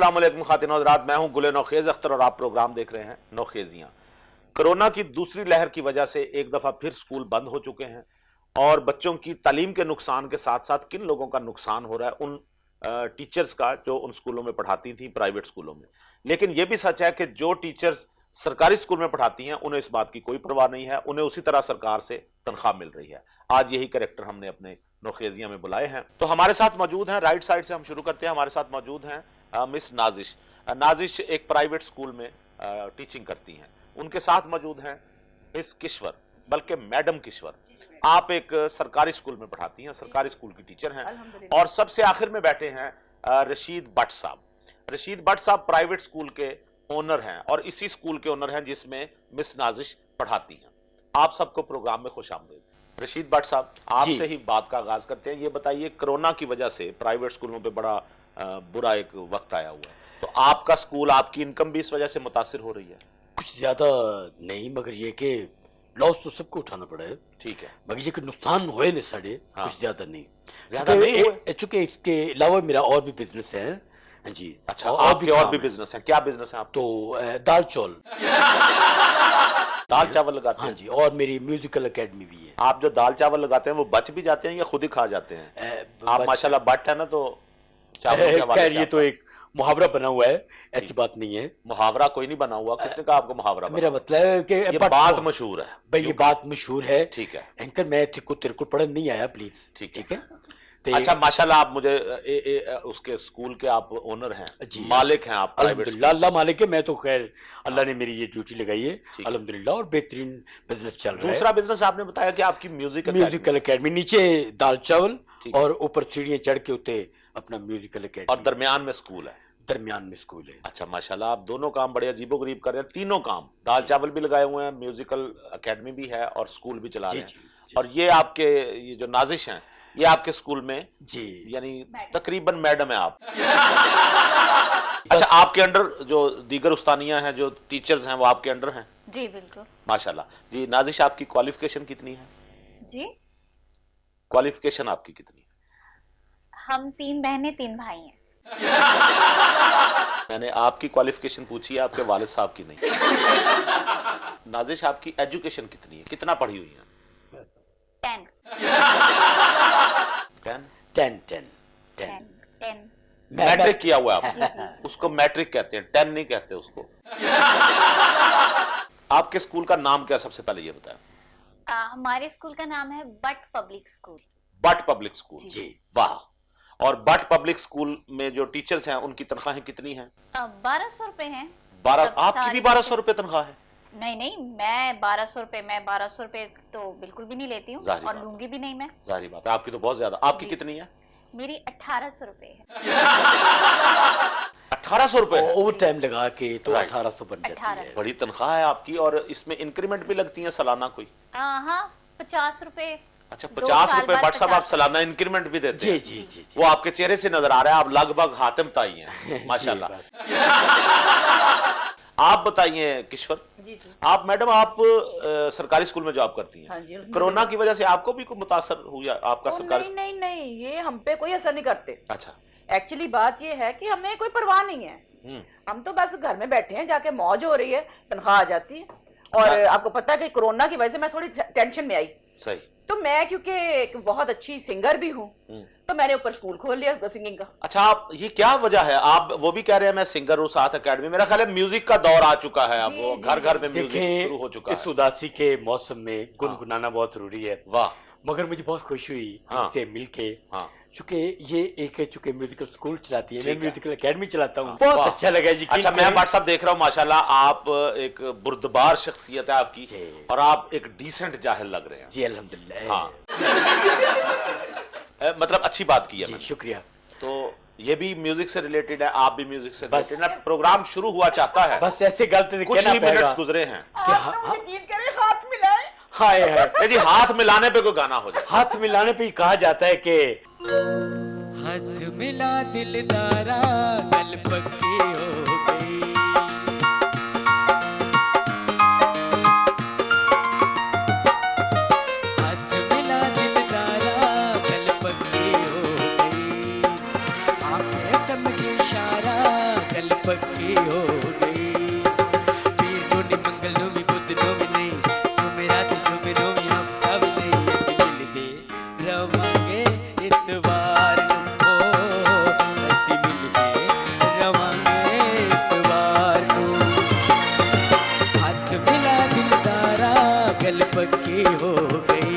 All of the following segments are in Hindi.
अस्सलाम वालेकुम खातिन और हज़रात, मैं हूं गुले नौखेज अख्तर और आप प्रोग्राम देख रहे हैं नौखेजियां। कोरोना की दूसरी लहर की वजह से एक दफा फिर स्कूल बंद हो चुके हैं और बच्चों की तालीम के नुकसान के साथ साथ किन लोगों का नुकसान हो रहा है, उन टीचर्स का जो उन स्कूलों में पढ़ाती थी, प्राइवेट स्कूलों में। लेकिन यह भी सच है कि जो टीचर्स सरकारी स्कूल में पढ़ाती हैं उन्हें इस बात की कोई परवाह नहीं है, उन्हें उसी तरह सरकार से तनख्वाह मिल रही है। आज यही कैरेक्टर हमने अपने नौखेजियां में बुलाए हैं। तो हमारे साथ मौजूद हैं, राइट साइड से हम शुरू करते हैं, हमारे साथ मौजूद हैं मिस नाजिश। नाजिश एक प्राइवेट स्कूल में टीचिंग करती हैं। उनके साथ मौजूद हैं मिस किश्वर, बल्कि मैडम किश्वर। आप एक सरकारी स्कूल में पढ़ाती हैं, सरकारी स्कूल की टीचर हैं। और सबसे आखिर में बैठे हैं रशीद भट्ट साहब। रशीद भट्ट साहब प्राइवेट स्कूल के ओनर हैं और इसी स्कूल के ओनर हैं जिसमें मिस नाजिश पढ़ाती हैं। आप सबको प्रोग्राम में खुश आमदीद। रशीद भट्ट साहब, आपसे ही बात का आगाज करते हैं। ये बताइए, कोरोना की वजह से प्राइवेट स्कूलों पे बड़ा बुरा एक वक्त आया हुआ है, तो आपका स्कूल, आपकी इनकम भी इस वजह से मुतासिर हो रही है? कुछ ज्यादा नहीं, मगर ये कि लॉस तो सबको उठाना पड़ा है। ठीक है, मगर ये कि नुकसान हुए ने साढ़े, हाँ। कुछ ज्यादा नहीं। ज्यादा नहीं हुए? चूंकि इसके अलावा मेरा और भी बिजनेस है। हाँ जी। अच्छा, आपके और भी बिजनेस है? क्या बिजनेस है आप? तो दाल चौल दाल चावल लगाते हैं? हाँ जी, और मेरी म्यूजिकल एकेडमी भी है। आप जो दाल चावल लगाते हैं वो बच भी जाते हैं या खुद ही खा जाते हैं? आप माशाल्लाह बट है ना, तो चावल के हवाले से ये तो एक मुहावरा बना हुआ है, ऐसी बात नहीं है। मुहावरा कोई नहीं बना हुआ। किसने कहा आपको मुहावरा बना? मेरा मतलब है कि ये बात मशहूर है भाई, ये बात मशहूर है। ठीक है एंकर, मैं तेरे को पढ़ने नहीं आया, प्लीज। ठीक है। अच्छा, माशाल्लाह, आप मुझे उसके स्कूल के आप ओनर हैं, मालिक हैं आप? अल्हम्दुलिल्लाह, अल्लाह मालिक है। मैं तो खैर अल्लाह ने मेरी ये ड्यूटी लगाई है अल्हम्दुलिल्लाह, और बेहतरीन बिजनेस चल रहा है। दूसरा बिजनेस आपने बताया कि आपकी म्यूजिकल एकेडमी। नीचे दाल चावल और ऊपर सीढ़ियां चढ़ के उते अपना म्यूजिकल एकेडमी, और दरमियान में स्कूल है। दरमियान में स्कूल है। अच्छा माशाल्लाह, आप दोनों काम बड़े अजीबोगरीब कर रहे हैं। तीनों काम, दाल चावल भी लगाए हुए हैं, म्यूजिकल एकेडमी भी है और स्कूल भी चला रहे हैं। और ये आपके ये जो नाजिश हैं, ये आपके स्कूल में जी, यानी तकरीबन मैडम है आप। अच्छा, आपके अंडर जो दीगर उस्तानियां हैं, जो टीचर्स हैं, वो आपके अंडर हैं? जी बिल्कुल। माशाल्लाह जी। नाजिश, आपकी क्वालिफिकेशन कितनी है? जी, क्वालिफिकेशन आपकी कितनी है? हम 3 बहनें 3 भाई हैं। मैंने आपकी क्वालिफिकेशन पूछी है, आपके वालिद साहब की नहीं। नाजिश, आपकी एजुकेशन कितनी है? कितना पढ़ी हुई है? 10 मैट्रिक किया हुआ है आप? उसको मैट्रिक कहते हैं, 10 नहीं कहते उसको। आपके स्कूल का नाम क्या, सबसे पहले ये बताएं। हमारे स्कूल का नाम है but public school. But public school जी, वाह। और बट पब्लिक स्कूल में जो टीचर्स हैं उनकी तनख्वाहें कितनी हैं? 1200 रुपए हैं। 12? आपकी भी 1200 रुपए तनख्वाह है? नहीं, मैं 1200 रुपए तो बिल्कुल भी नहीं लेती हूँ और लूंगी भी नहीं मैं। जाहिर बात है, आपकी तो बहुत ज्यादा। आपकी कितनी है? मेरी 1800 रुपए है। 1800 रुपए? ओवर टाइम लगा के तो 1800 बन जाती है। बड़ी तनख्वाह है आपकी। और इसमें इंक्रीमेंट भी लगती है सालाना कोई? हाँ, 50 रुपए। अच्छा, 50 रुपए बट साहब आप सालाना इंक्रीमेंट भी देते हैं? जी। वो आपके चेहरे से नजर आ रहा है, आप लगभग हातिम ताई हैं माशाल्लाह। आप बताइए किश्वर जी, आप मैडम, आप सरकारी स्कूल में जॉब करती हैं। हाँ जी। कोरोना की वजह से आपको भी कोई मुतासर हुआ आपका सरकारी? नहीं, ये हम पे कोई असर नहीं करते। अच्छा, एक्चुअली बात ये है कि हमें कोई परवाह नहीं है। हम तो बस घर में बैठे हैं, जाके मौज हो रही है, तनख्वाह आ जाती है। और आपको पता है कि कोरोना की वजह से मैं थोड़ी टेंशन में आई। सही। तो मैं क्योंकि एक बहुत अच्छी सिंगर भी हूँ, तो मैंने ऊपर स्कूल खोल लिया सिंगिंग का। अच्छा, आप ये क्या वजह है? आप वो भी कह रहे हैं मैं सिंगर हूँ, साथ एकेडमी। मेरा ख्याल है म्यूजिक का दौर आ चुका है अब, वो घर घर में म्यूजिक शुरू हो चुका है। इस उदासी के मौसम में गुनगुनाना बहुत जरूरी है। वाह। मगर मुझे बहुत खुशी हुई इससे मिलके, चूंकि ये एक म्यूजिकल स्कूल चलाती है, मैं म्यूजिकल एकेडमी चलाता हूँ। बहुत अच्छा लगा जी। अच्छा, मैं व्हाट्सएप देख रहा हूँ, माशाल्लाह आप एक बुर्दबार शख्सियत है आपकी, और आप एक डिसेंट जाहिल लग रहे हैं। जी अल्हम्दुलिल्लाह। हाँ। मतलब अच्छी बात की है जी, शुक्रिया। तो ये भी म्यूजिक से रिलेटेड है, आप भी म्यूजिक से रिलेटेड है। प्रोग्राम शुरू हुआ चाहता है, बस ऐसे गलत कुछ ही मिनट्स गुजरे हैं। हाथ मिलाए। हाय जी, हाथ मिलाने पे कोई गाना हो जाए। हाथ मिलाने पे ही कहा जाता है कि हाथ मिला दिलदारा, गल पक्की हो गई। हाथ मिला दिलदारा, गल पक्की हो गई। आपने समझे इशारा, पक्की हो गई। पीर को नी मंगल नो भी बुध नो भी नहीं, जुमे रात जुमे नो भी हफ्ता भी नहीं, असी मिलदे रवांगे इतवार नू, असी मिलदे रवांगे इतवार नू। हाथ मिला दिलदारा गल पक्की हो गई।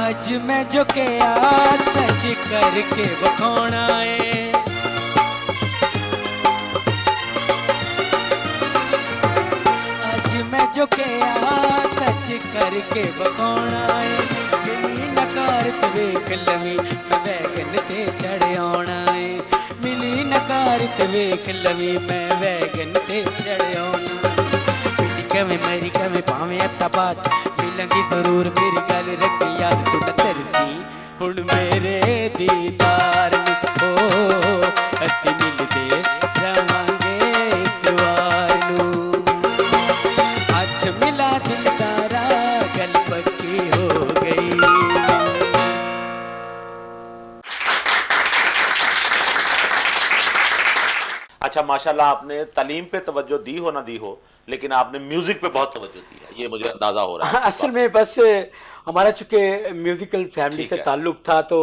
आज मैं जो किया सच करके बखाना है, आज मैं जो किया सच करके बखाना है। मिली नकारत वेख लवी मैं वैगन ते चढ़ आना है, मिली नकारत वेख लवी मैं वैगन ते चढ़ आना। पिंडी कवे मेरी कवे पावे अट्टा बात, मिलंगी जरूर मेरी गल रखी याद, तू न तरसी हुण मेरे दीदार नू, असी मिलदे रवांगे इतवार नू। हाथ मिला दिलदारा गल पक्की हो गई। अच्छा माशाल्लाह, आपने तालीम पे तवज्जो दी हो ना दी हो, लेकिन आपने म्यूजिक पे बहुत तवज्जो दी है, ये मुझे अंदाजा हो रहा है। असल में बस हमारा चूंकि म्यूजिकल फैमिली से ताल्लुक था तो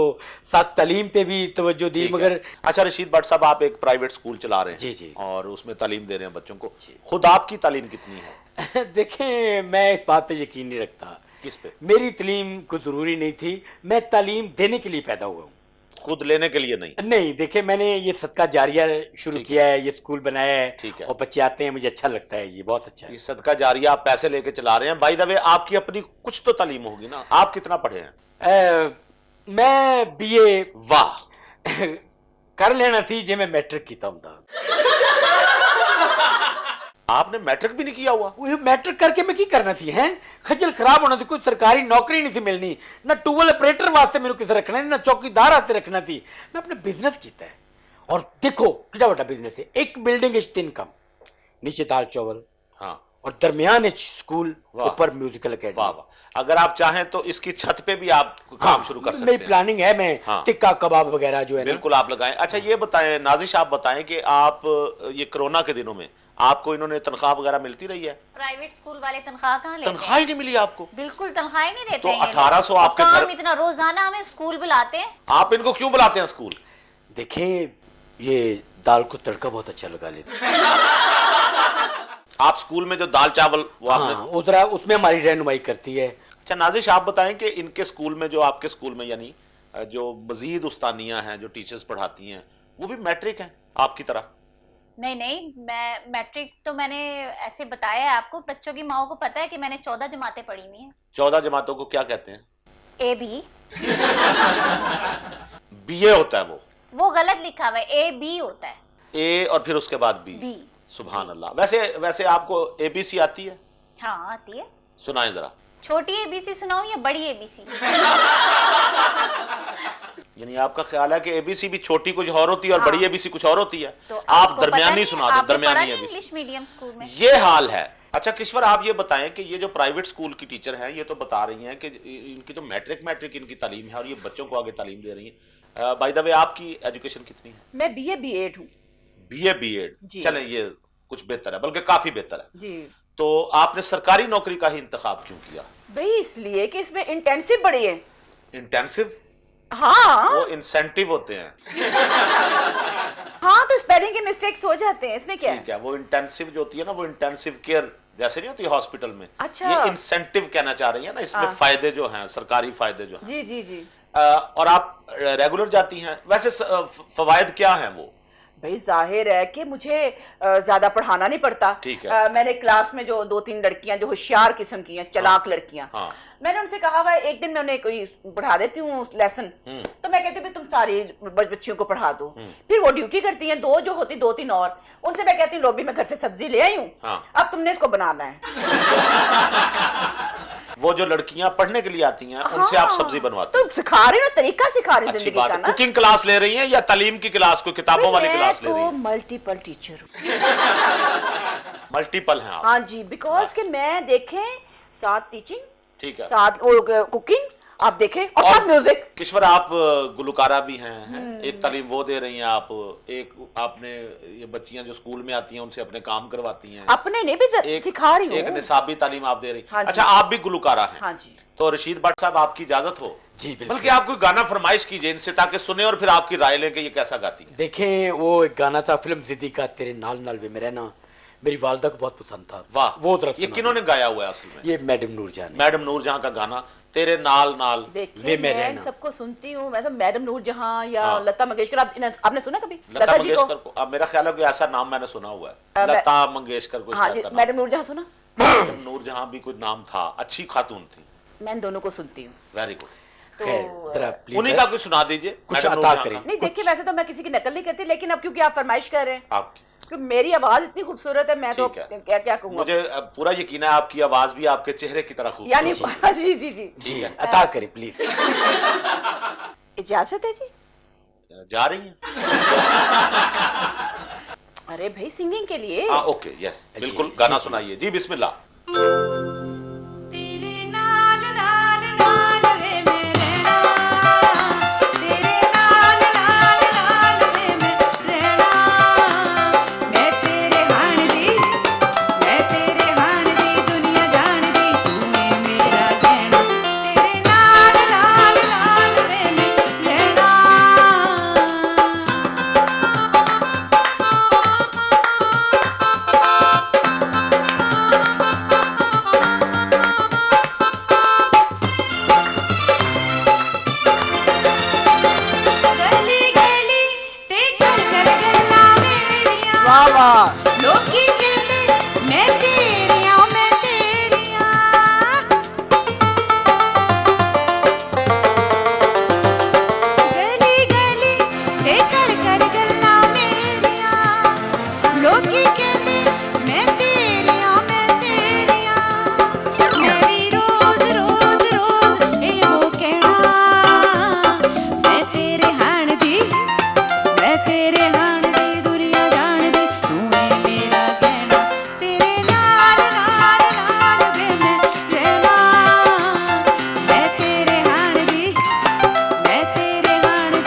साथ तालीम पे भी तवज्जो दी, मगर अच्छा रशीद भट्ट साहब, आप एक प्राइवेट स्कूल चला रहे हैं जी जी, और उसमें तालीम दे रहे हैं बच्चों को, खुद आपकी तालीम कितनी है? देखें मैं इस बात पे यकीन नहीं रखता। किस पे? मेरी तालीम को जरूरी नहीं थी, मैं तालीम देने के लिए पैदा हुआ हूँ, खुद लेने के लिए नहीं। नहीं देखे मैंने ये सदका जारिया शुरू किया है, ये स्कूल बनाया है, ठीक है, और बच्चे आते हैं, मुझे अच्छा लगता है, ये बहुत अच्छा है। ये सदका जारिया आप पैसे लेके चला रहे हैं। बाय द वे आपकी अपनी कुछ तो तालीम होगी ना, आप कितना पढ़े हैं? मैं बीए वाह कर लेना थी जे मैं मैट्रिक कीता हुंदा। आपने मैट्रिक भी नहीं किया हुआ? वो मैट्रिक करके मैं की करना सी हैं, खजल खराब होना थी, कोई सरकारी नौकरी नहीं थी मिलनी, ना टूवल ऑपरेटर वास्ते मेरे किसे रखना है, ना चौकीदार वास्ते रखना थी। मैं अपने बिजनेस कीता है, और देखो कितना बड़ा बिजनेस है। एक बिल्डिंग 3 कम, नीचे दाल चावल, हाँ, और दरमियान स्कूल, ऊपर म्यूजिकल एकेडमी। वाह, अगर आप चाहें तो इसकी छत पे भी आप काम शुरू कर सकते हैं। मेरी प्लानिंग है, मैं टिक्का कबाब वगैरह जो है बिल्कुल आप लगाएं। अच्छा ये बताएं नाजिश, आप बताएं कि आप ये कोरोना के दिनों में आपको इन्होंने तनख्वाह वगैरह मिलती रही है? प्राइवेट स्कूल वाले तनख्वाह कहाँ लेते हैं? तनख्वाह ही नहीं मिली आपको? बिल्कुल तनख्वाह ही नहीं देते तो हैं। 1800 आपके घर, इतना रोजाना हमें स्कूल बुलाते हैं। आप इनको क्यों बुलाते हैं स्कूल? देखें ये दाल को तड़का बहुत अच्छा लगा लेते हैं। आप स्कूल में जो दाल चावल वो आपने, उधर उसमें हमारी रहनुमाई करती है। अच्छा नाजिश, आप बताएं कि इनके स्कूल में, जो आपके स्कूल में यानी जो मजीद उस्तानियां हैं, जो टीचर्स पढ़ाती हैं, वो भी मैट्रिक हैं आपकी तरह? नहीं नहीं, मैं मैट्रिक तो मैंने ऐसे बताया है आपको, बच्चों की माओ को पता है कि मैंने 14 जमातें पढ़ी हुई हैं। 14 जमातों को क्या कहते हैं? ए बी बीए होता है वो गलत लिखा हुआ है, ए बी होता है। ए और फिर उसके बाद बी। सुभान अल्लाह। वैसे आपको एबीसी आती है? हाँ आती है। सुनाएं जरा। छोटी एबीसी सुनाऊं या बड़ी एबीसी? यानी आपका ख्याल है कि एबीसी भी छोटी कुछ और होती है और बड़ी एबीसी कुछ और होती है? तो आप दरमियानी सुना दो, दरमियानी एबीसी। इंग्लिश मीडियम स्कूल में ये हाल है। अच्छा किश्वर, आप ये बताएं कि ये जो प्राइवेट स्कूल की टीचर हैं, ये तो बता रही हैं कि इनकी तो मैट्रिक इनकी तालीम है और ये बच्चों को आगे तालीम दे रही हैं। बाय द वे आपकी एजुकेशन कितनी है? मैं बीए बीएड हूँ। बीए बीएड, चलें ये कुछ बेहतर है, बल्कि काफी बेहतर है जी। तो आपने सरकारी नौकरी का ही इंतखाब क्यों किया? भाई इसलिए कि इसमें इंटेंसिव बड़ी है। इंटेंसिव? हाँ, वो इंसेंटिव होते हैं। हाँ तो स्पेलिंग के मिस्टेक्स हो जाते हैं, इसमें क्या ठीक है, वो इंटेंसिव जो होती है ना, वो इंटेंसिव केयर जैसे नहीं होती हॉस्पिटल में। अच्छा, ये इंसेंटिव कहना चाह रही है ना, इसमें फायदे जो हैं, सरकारी फायदे जो हैं। जी जी जी। और आप रेगुलर जाती हैं, वैसे फवायद क्या हैं वो? भाई जाहिर है कि मुझे ज्यादा पढ़ाना नहीं पड़ता। ठीक है। मैंने क्लास में जो 2-3 लड़कियां जो होशियार किस्म की हैं, चलाक लड़कियां, मैंने उनसे कहा हुआ एक दिन मैं उन्हें कोई पढ़ा देती हूँ लेसन, तो मैं कहती हूँ तुम सारी बच्चियों को पढ़ा दो। फिर वो ड्यूटी करती हैं, 2 जो होती 2-3 और, उनसे मैं कहती हूँ लोबी में घर से सब्जी ले आई हूँ, अब तुमने इसको बनाना है। वो जो लड़कियां पढ़ने के लिए आती हैं उनसे आप सब्जी बनवाते हैं? तो सिखा रही हो, तरीका सिखा रही हो अच्छी जिंदगी बात का है। ना। कुकिंग क्लास ले रही हैं या तालीम की क्लास, कोई किताबों वाली क्लास ले रही मैं हैं? तो मल्टीपल टीचर हूँ। मल्टीपल हैं आप? हाँ जी, बिकॉज कि मैं देखें 7 टीचिंग, ठीक है। 7 कुकिंग आप देखें और 7 म्यूजिक। किश्वर आप गुलकारा भी हैं, एक तालीम वो दे रही हैं आप, एक आपने ये बच्चियां जो स्कूल में आती हैं उनसे अपने काम करवाती हैं, अपने नहीं भी सिखा रही हूँ। एक निसाबी तालीम आप दे रही हैं। हाँ जी। अच्छा, आप भी गुलकारा हैं? हाँ जी। तो रशीद भट्ट साहब आपकी इजाजत हो जी बिल्कुल। बल्कि आप कोई गाना फरमाइश कीजिए इनसे ताकि सुने और फिर आपकी राय लें कि ये कैसा गाती है। देखें, वो एक गाना था फिल्म जिद्दी का, तेरे नाल नाल वे में रहना, मेरी वालदा को बहुत पसंद था। वाह, वो तरफ ये किन्होंने गाया हुआ है असल में? ये मैडम नूरजहां ने। मैडम नूरजहां का गाना तेरे नाल नाल। देखिए वे में मैं रहना। सबको सुनती हूँ, मैं तो मैडम नूरजहां या हाँ। लता मंगेशकर, आपने सुना कभी लता जी को? मंगेशकर को अब मेरा ख्याल है कि ऐसा नाम मैंने सुना हुआ है, लता मंगेशकर को। हाँ जी, मैडम नूरजहां सुना? मैडम नूरजहां भी कोई नाम था, अच्छी खातून थी। मैं इन दोनों को सुनती हूँ। Very good. खैर, जरा प्लीज उन्हीं का कोई सुना दीजिए कुछ मैडम अता नूरजहां करें। का। नहीं देखिए, वैसे तो मैं किसी की नकल नहीं करती, लेकिन अब क्योंकि आप फरमाइश कर रहे हैं, आपकी क्योंकि मेरी आवाज इतनी खूबसूरत है, मैं तो ठीक है। क्या क्या कहूँगा। मुझे पूरा यकीन है आपकी आवाज भी आपके चेहरे की तरह खूबसूरत यानी है। जी जी जी जी अता करें प्लीज। इजाजत है जी? जा रही हैं? अरे भाई, सिंगिंग के लिए। हाँ ओके, यस बिल्कुल, जी, गाना जी। सुनाइए जी, बिस्मिल्लाह। तेरे नाल नाल नाल वे मैं रहना, तेरे नाल नाल नाल वे मैं रहना, मैं तेरे हाण दी दुनिया जान दी, तू मेरा कहना, तेरे नाल नाल नाल वे मैं रहना। गली गली ते कर कर गल्लां मेरियां, वाह वाह। लोकी कहंदे मैं तेरियां, मैं तेरियां। गली गली ते कर कर गल्लां मेरियां, लोकी कहंदे मैं तेरियां, मैं तेरियां। मैं भी रोज रोज रोज एहो कहना, मैं तेरे हाण दी दुनिया जान दी, तू है मेरा कहना, तेरे नाल नाल नाल वे मैं रहना, मैं तेरे हाण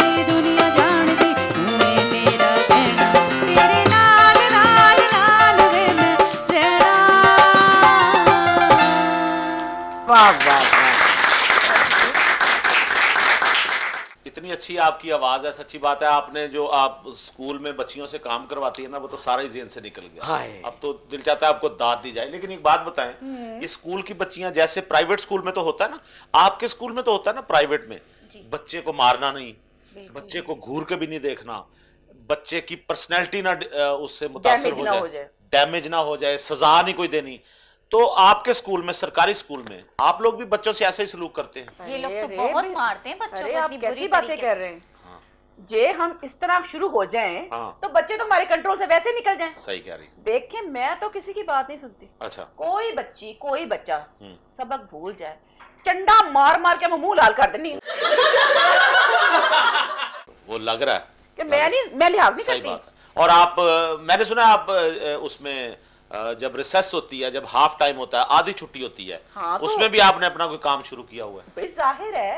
दी दुनिया जान दी, तू है मेरा कहना, तेरे नाल नाल नाल वे मैं रहना। वाह वाह वाह। इतनी अच्छी आपकी आवाज है, सच्ची बात है। आपने जो आप स्कूल में बच्चियों से काम करवाती है ना, वो तो सारा ही ज़हन से निकल गया। हाय। अब तो दिल चाहता है आपको दाद दी जाए। लेकिन एक बात बताएं, ये स्कूल की बच्चियां जैसे प्राइवेट स्कूल में तो होता है ना, आपके स्कूल में तो होता है ना प्राइवेट में, बच्चे को मारना नहीं, बच्चे को घूर के भी नहीं देखना, बच्चे की पर्सनैलिटी ना उससे मुतासर Damage ना हो हो जाए, जाए। डैमेज ना हो जाए, सजा नहीं कोई देनी। तो आपके स्कूल में, सरकारी स्कूल में, आप लोग भी बच्चों से ऐसे ही सलूक करते हैं? ये लोग तो अरे बहुत भाई, मारते हैं बच्चों अरे को आप इतनी कैसी बुरी बातें तरीके कर से। रहे हैं? जे हम इस तरह शुरू हो जाएं, हाँ। तो बच्चे तो हमारे कंट्रोल से वैसे निकल जाएं। सही कह रही। देखिए, मैं तो किसी की बात नहीं सुनती। अच्छा। कोई बच्ची, कोई बच्चा सबक भूल जाए, चंडा मार मार के मुंह लाल कर देनी वो लग रहा है कि मैं लिहाज नहीं सही करती। बात है। और आप मैंने सुना आप उसमें जब रिसेस होती है, जब हाफ टाइम होता है, आधी छुट्टी होती है, हाँ, तो- उसमें भी आपने अपना कोई काम शुरू किया हुआ है? भाई जाहिर है,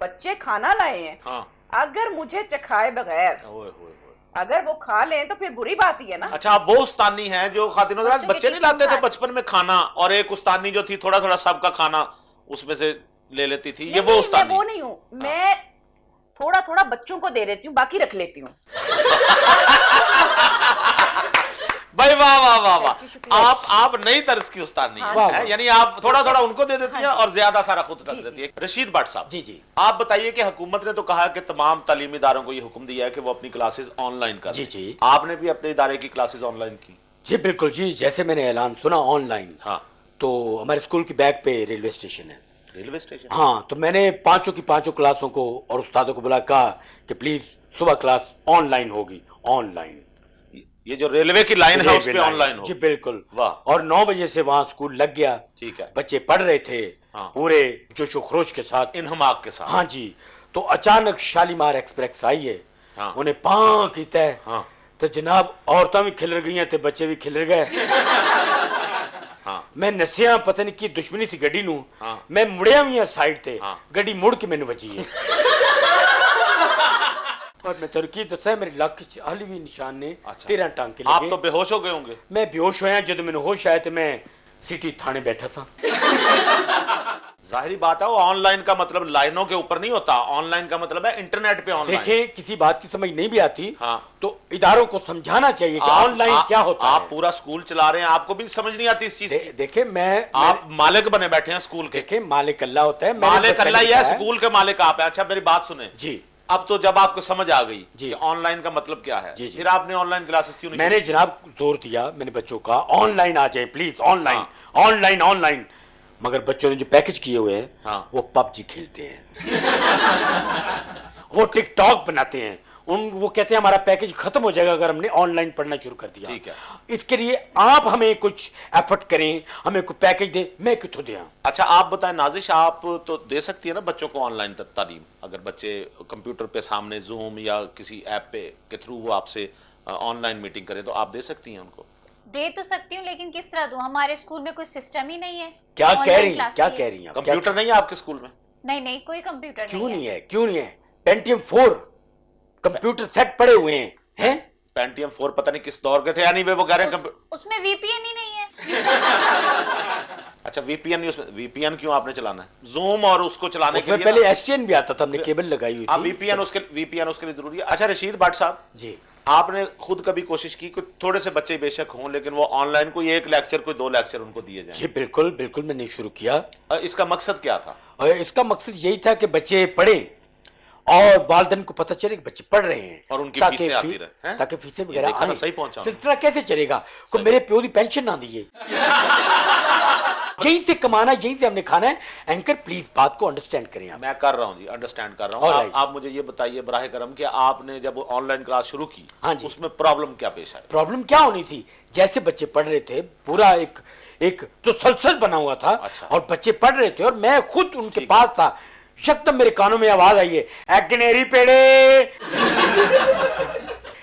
बच्चे खाना लाए हैं, हाँ। अगर मुझे चखाए बगैर ओए होए होए। अगर वो खा लें तो फिर बुरी बात ही है ना। अच्छा, आप वो उस्तानी हैं जो खातिनों बच्चों के बच्चे नहीं टिफिन लाते थे खाते। बचपन में खाना, और एक उस्तानी जो थी थोड़ा थोड़ा सबका खाना उसमें से ले लेती थी, ये नहीं, वो नहीं, उस्तानी? मैं वो नहीं हूँ, मैं थोड़ा थोड़ा बच्चों को दे देती हूँ, बाकी रख लेती हूँ। भाई वाह वाह वाह वाह, शुक्रिया। आप नई तर्ज की उस्तानी हाँ, वाह, है, वाह। यानी आप थोड़ा थोड़ा उनको दे देती हैं और ज्यादा सारा खुद रख देती है। रशीद भट्ट साहब जी जी आप बताइए कि हुकूमत ने तो कहा कि तमाम तालीमी इदारों को ये हुक्म दिया है कि वो अपनी क्लासेस ऑनलाइन करें। जी, जी। आपने भी अपने इदारे की क्लासेस ऑनलाइन की? जी बिल्कुल जी, जैसे मैंने ऐलान सुना ऑनलाइन, हाँ। तो हमारे स्कूल की बैग पे रेलवे स्टेशन है। Railway station? हाँ, तो मैंने पांचों की पांचों क्लासों को और उस्तादों को बुला कहा कि प्लीज सुबह क्लास ऑनलाइन होगी, ऑनलाइन। ये जो रेलवे की लाइन है उस पे ऑनलाइन हो? जी बिल्कुल। वाह। और 9 बजे से वहां स्कूल लग गया। ठीक है। बच्चे पढ़ रहे थे, हाँ। पूरे जोशो खरोश के साथ, इन्हमाक के साथ। हाँ जी। तो अचानक शालीमार एक्सप्रेस आई है, हाँ। उन्हें पां कीता है, हाँ। तो जनाब औरतां भी खिलर गई ते बच्चे भी खिलर गए। हाँ। मैं नसिया पता नहीं की दुश्मनी सी गड्डी नूं, हाँ। मैं मुड़िया भी हां साइड ते, हाँ। गड्डी मुड़ के मैनू बची है। और मैं तेरे की दसा मेरे लक च हाली भी निशान ने, अच्छा। 13 टांके आप लगे। तो बेहोश हो गए होंगे। मैं बेहोश होया जब मैंने होश आया तो मैं सिटी थाने बैठा था। जाहिरी बात है, वो ऑनलाइन का मतलब लाइनों के ऊपर नहीं होता, ऑनलाइन का मतलब है इंटरनेट पे ऑनलाइन। देखें, किसी बात की समझ नहीं भी आती, हाँ। तो इदारों को समझाना चाहिए कि ऑनलाइन क्या होता आप है। पूरा स्कूल चला रहे हैं, आपको भी समझ नहीं आती इस चीज की। देखे आप मालिक बने बैठे हैं स्कूल के। देखे मालिक अल्लाह होता है, मैंने मालिक पहले अल्लाह ही है, बताया। स्कूल के मालिक आप हैं। अच्छा मेरी बात सुने जी अब तो जब आपको समझ आ गई जी। कि ऑनलाइन का मतलब क्या है, जी, जी। फिर आपने ऑनलाइन क्लासेस क्यों नहीं मैंने जनाब जोर दिया, मैंने बच्चों का ऑनलाइन आ जाए प्लीज, ऑनलाइन ऑनलाइन ऑनलाइन। मगर बच्चों ने जो पैकेज किए हुए हैं, हाँ। वो पबजी खेलते हैं। वो टिकटॉक बनाते हैं, वो कहते हैं हमारा पैकेज खत्म हो जाएगा अगर हमने ऑनलाइन पढ़ना शुरू कर दिया। ठीक है। इसके लिए आप हमें कुछ एफर्ट करें, हमें कुछ पैकेज दें, मैं कितों दिया। अच्छा आप बताएं नाजिश, आप तो दे सकती है ना बच्चों को ऑनलाइन तालीम, अगर बच्चे कंप्यूटर पे सामने जूम या किसी ऐप पे के थ्रू वो आपसे ऑनलाइन मीटिंग करें तो आप दे सकती हैं उनको? दे तो सकती हूँ, लेकिन किस तरह दूं? हमारे स्कूल में कोई सिस्टम ही नहीं है। क्या कह ऑनलाइन रही हैं, क्लास क्या के कह लिए। रही हैं? कंप्यूटर नहीं है आपके स्कूल में? नहीं नहीं, कोई कंप्यूटर क्यों नहीं नहीं है, क्यों नहीं है? पेंटियम 4 कंप्यूटर सेट पड़े हुए हैं। पेंटियम 4 पता नहीं किस दौर के थे, यानी वो कह रहे हैं उसमें वीपीएन ही नहीं है। अच्छा वीपीएन नहीं, उसमें वीपीएन क्यों आपने चलाना है? जूम और उसको चलाने के उसमें लिए पहले एसटीएन भी आता था, हमने केबल लगाई हुई थी। वीपीएन उसके लिए जरूरी है। अच्छा रशीद भट्ट साहब जी, आपने खुद कभी कोशिश की कि थोड़े से बच्चे बेशक हों लेकिन वो ऑनलाइन कोई एक लेक्चर कोई 2 लेक्चर उनको दिए जाएं? जी बिल्कुल बिल्कुल, मैंने शुरू किया। इसका मकसद क्या था? और इसका मकसद यही था कि बच्चे पढ़ें और वालिदैन को पता चले कि बच्चे पढ़ रहे हैं, और उनकी ताकि फीसें आती रहे, हैं? ताकि फीसें ये वगैरह देखा ना, आएं। सही पहुंचा हूं। सिलसिला कैसे चलेगा? को मेरे प्यो की पेंशन ना दिए। यहीं से कमाना, यहीं से हमने खाना है। एंकर प्लीज बात को अंडरस्टैंड करें आप। मैं कर रहा हूं जी, अंडरस्टैंड कर रहा हूं। Alright. आप मुझे ये बताइए बराह करम कि आपने जब ऑनलाइन क्लास शुरू की, हाँ जी। उसमें प्रॉब्लम क्या पेश आई? प्रॉब्लम क्या होनी थी? जैसे बच्चे पढ़ रहे थे, पूरा एक तो सलसल बना हुआ था। अच्छा। और बच्चे पढ़ रहे थे और मैं खुद उनके पास था। यकदम मेरे कानों में आवाज आई है, ए गनेरी पेड़े,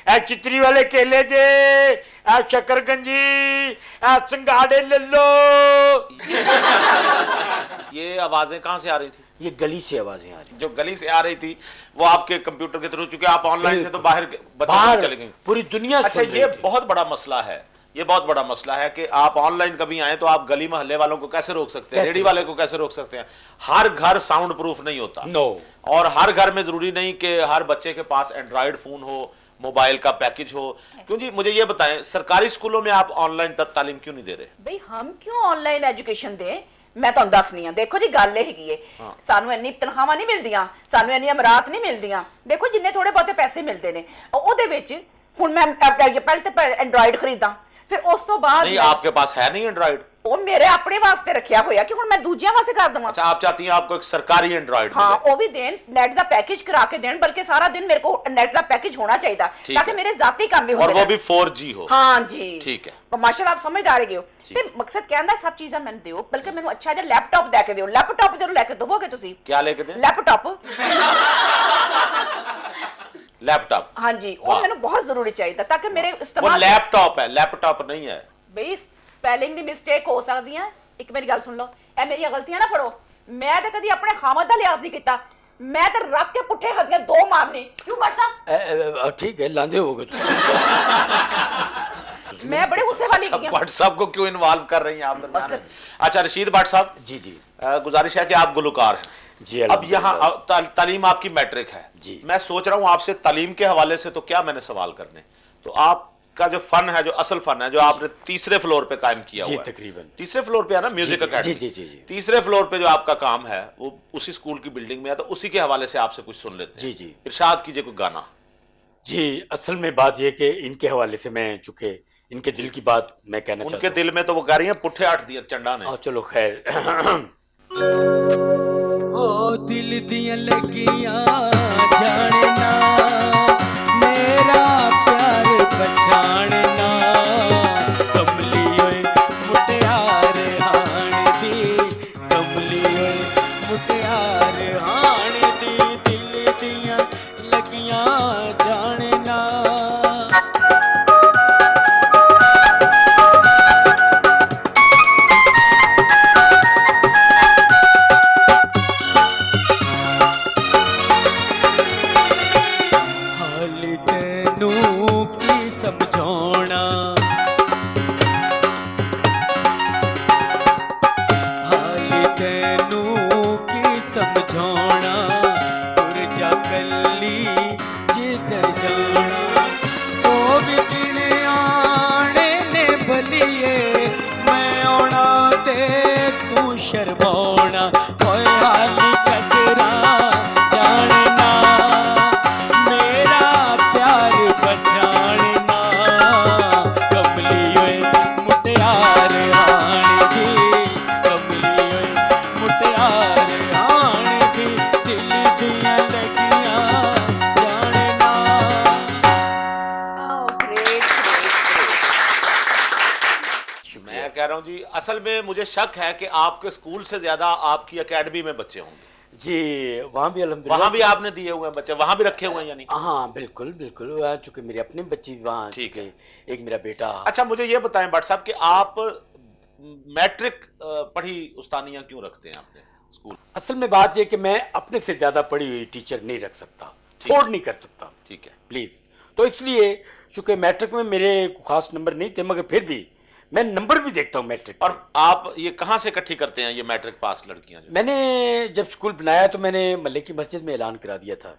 ए चित्री वाले केले जे, ए शकरगंजी, ए संगाड़े ले लो। ये आवाजें कहां से आ रही थी? ये गली से आवाजें आ रही, जो गली से आ रही थी वो आपके कंप्यूटर के थ्रू, चूंकि आप ऑनलाइन थे तो बाहर बच्चे बाहर चले गए। पूरी दुनिया अच्छा सुन रही ये थी। बहुत बड़ा मसला है, ये बहुत बड़ा मसला है कि आप ऑनलाइन कभी आए तो आप गली मोहल्ले वालों को कैसे रोक सकते हैं, कैसे? रेडी वाले को कैसे रोक सकते हैं? हर घर साउंड प्रूफ नहीं होता। नो। और हर घर में जरूरी नहीं कि हर बच्चे के पास एंड्रॉइड फोन हो, मोबाइल का पैकेज हो। क्यों जी, मुझे ये बताएं सरकारी स्कूलों में आप ऑनलाइन तालीम क्यों नहीं दे रहे? ਬਈ ਹਮ ਕਿਉਂ ਆਨਲਾਈਨ ਐਜੂਕੇਸ਼ਨ ਦੇ? ਮੈਂ ਤੁਹਾਨੂੰ ਦੱਸਣੀ ਆ। ਦੇਖੋ ਜੀ ਗੱਲ ਇਹ ਹੈਗੀ ਏ, ਸਾਨੂੰ ਇੰਨੀ ਤਨਖਾਹਾਂ ਨਹੀਂ ਮਿਲਦੀਆਂ, ਸਾਨੂੰ ਇੰਨੀ ਅਮਰਾਤ ਨਹੀਂ ਮਿਲਦੀਆਂ। ਦੇਖੋ ਜਿੰਨੇ ਥੋੜੇ ਬਹੁਤੇ ਪੈਸੇ ਮਿਲਦੇ ਨੇ ਉਹਦੇ ਵਿੱਚ ਹੁਣ ਮੈਂ ਪਹਿਲੇ ਤੇ ਐਂਡਰੋਇਡ ਖਰੀਦਾਂ, ਫਿਰ ਉਸ ਤੋਂ ਬਾਅਦ नहीं आपके पास है नहीं एंड्रॉइड? ਉਹ ਮੇਰੇ ਆਪਣੇ ਵਾਸਤੇ ਰੱਖਿਆ ਹੋਇਆ ਕਿ ਹੁਣ ਮੈਂ ਦੂਜਿਆਂ ਵਾਸਤੇ ਕਰ ਦਵਾਂ। अच्छा आप चाहती हैं आपको एक सरकारी एंड्रॉइड हाँ वो भी देन, नेट का पैकेज करा के देन, बल्कि सारा दिन मेरे को नेट का पैकेज होना चाहिए ठीक ताकि है। मेरे जाती काम भी हो और वो भी 4G हो। हाँ जी ठीक है। तो माशाल्लाह आप समझदार हो। ਤੇ ਮਕਸਦ ਕਹਿੰਦਾ ਸਭ ਚੀਜ਼ਾਂ ਮੈਨੂੰ ਦਿਓ, ਬਲਕਿ ਮੈਨੂੰ ਅੱਛਾ ਜਿਹਾ ਲੈਪਟਾਪ ਦੇ ਕੇ ਦਿਓ। ਲੈਪਟਾਪ ਜਦੋਂ ਲੈ ਕੇ ਦੋਗੇ ਤੁਸੀਂ? क्या लेके दें? ਲੈਪਟਾਪ। लैपटॉप? हाँ जी वो ਮੈਨੂੰ बहुत जरूरी चाहिए ताकि मेरे वो इस्तेमाल लैपटॉप है, लैपटॉप नहीं है। ਬਈ ਸਪੈਲਿੰਗ ਦੀ ਮਿਸਟੇਕ ਹੋ ਸਕਦੀਆਂ। ਇੱਕ ਮੇਰੀ ਗੱਲ ਸੁਣ ਲਓ, ਇਹ ਮੇਰੀਆਂ ਗਲਤੀਆਂ ਨਾ ਪੜੋ। ਮੈਂ ਤਾਂ ਕਦੀ ਆਪਣੇ ਖਾਮਦ ਦਾ ਲਿਹਾਜ਼ ਨਹੀਂ ਕੀਤਾ, मैं तो रख के पुट्ठे हद में 2 मारने। क्यों बढ़ता? ठीक है, लांदे हो गए। मैं बड़े गुस्से वाली अच्छा, भट्ट साहब को क्यों इन्वॉल्व कर रही हैं आप दरमियान में? अच्छा रशीद भट्ट साहब जी जी, गुजारिश है कि आप गुलकार हैं जी। अब यहाँ तालीम आपकी मैट्रिक है जी। मैं सोच रहा हूँ आपसे तालीम के हवाले से तो क्या मैंने सवाल करने, तो आपका जो फन है, जो असल फन है, जो आपने तीसरे फ्लोर पे कायम किया हुआ है, तकरीबन तीसरे फ्लोर पे है ना म्यूजिक अकेडमी? जी जी जी। तीसरे फ्लोर पे जो आपका काम है वो उसी स्कूल की बिल्डिंग में है, तो उसी के हवाले से आपसे कुछ सुन लेते हैं। जी जी, इरशाद कीजिए कोई गाना। जी असल में बात ये कि इनके हवाले से मैं चूंकि इनके दिल की बात मैं कहना चाहता उनके दिल में तो वो गा रही है पुट्ठे 8 दिए चंडा ने। चलो खैर। ओ दिल दियां लगियां जानना, मेरा प्यार पछाणना, कमली ओए मुटियार हाण दी, कमली ओए समझाना तुर जा कल्ली जिधर जाना ओ भी दिन आने ने बलिए मैं आना ते तू शर्माना ओए हाली कजरा जानना मेरा प्यार बचाना कमली ओए मुटियार हाणी दी कमली ओए मुटियार हाणी दी दिल दियां लगियां जानना मैं कह रहा हूं जी, असल में मुझे शक है कि आपके स्कूल से ज्यादा आपकी एकेडमी में बच्चे होंगे। जी वहाँ भी अल्हम्दुलिल्लाह, वहां भी आपने दिए हुए हैं बच्चे, वहां भी रखे हुए हैं यानी? हाँ बिल्कुल बिल्कुल, वहाँ चूंकि मेरे अपने बच्चे भी वहाँ ठीक है। एक मेरा बेटा। अच्छा मुझे ये बताएं भट्ट साहब कि आप मैट्रिक पढ़ी उस्तानियां क्यों रखते हैं अपने स्कूल? असल में बात ये कि मैं अपने से ज्यादा पढ़ी हुई टीचर नहीं रख सकता, अफोर्ड नहीं कर सकता, ठीक है। प्लीज। तो इसलिए चूंकि मैट्रिक में मेरे खास नंबर नहीं थे, मगर फिर भी मैं नंबर भी देखता हूँ मैट्रिक। और आप ये कहाँ से इकट्ठी करते हैं ये मैट्रिक पास लड़कियां जो? मैंने जब स्कूल बनाया तो मैंने महल्ले की मस्जिद में ऐलान करा दिया था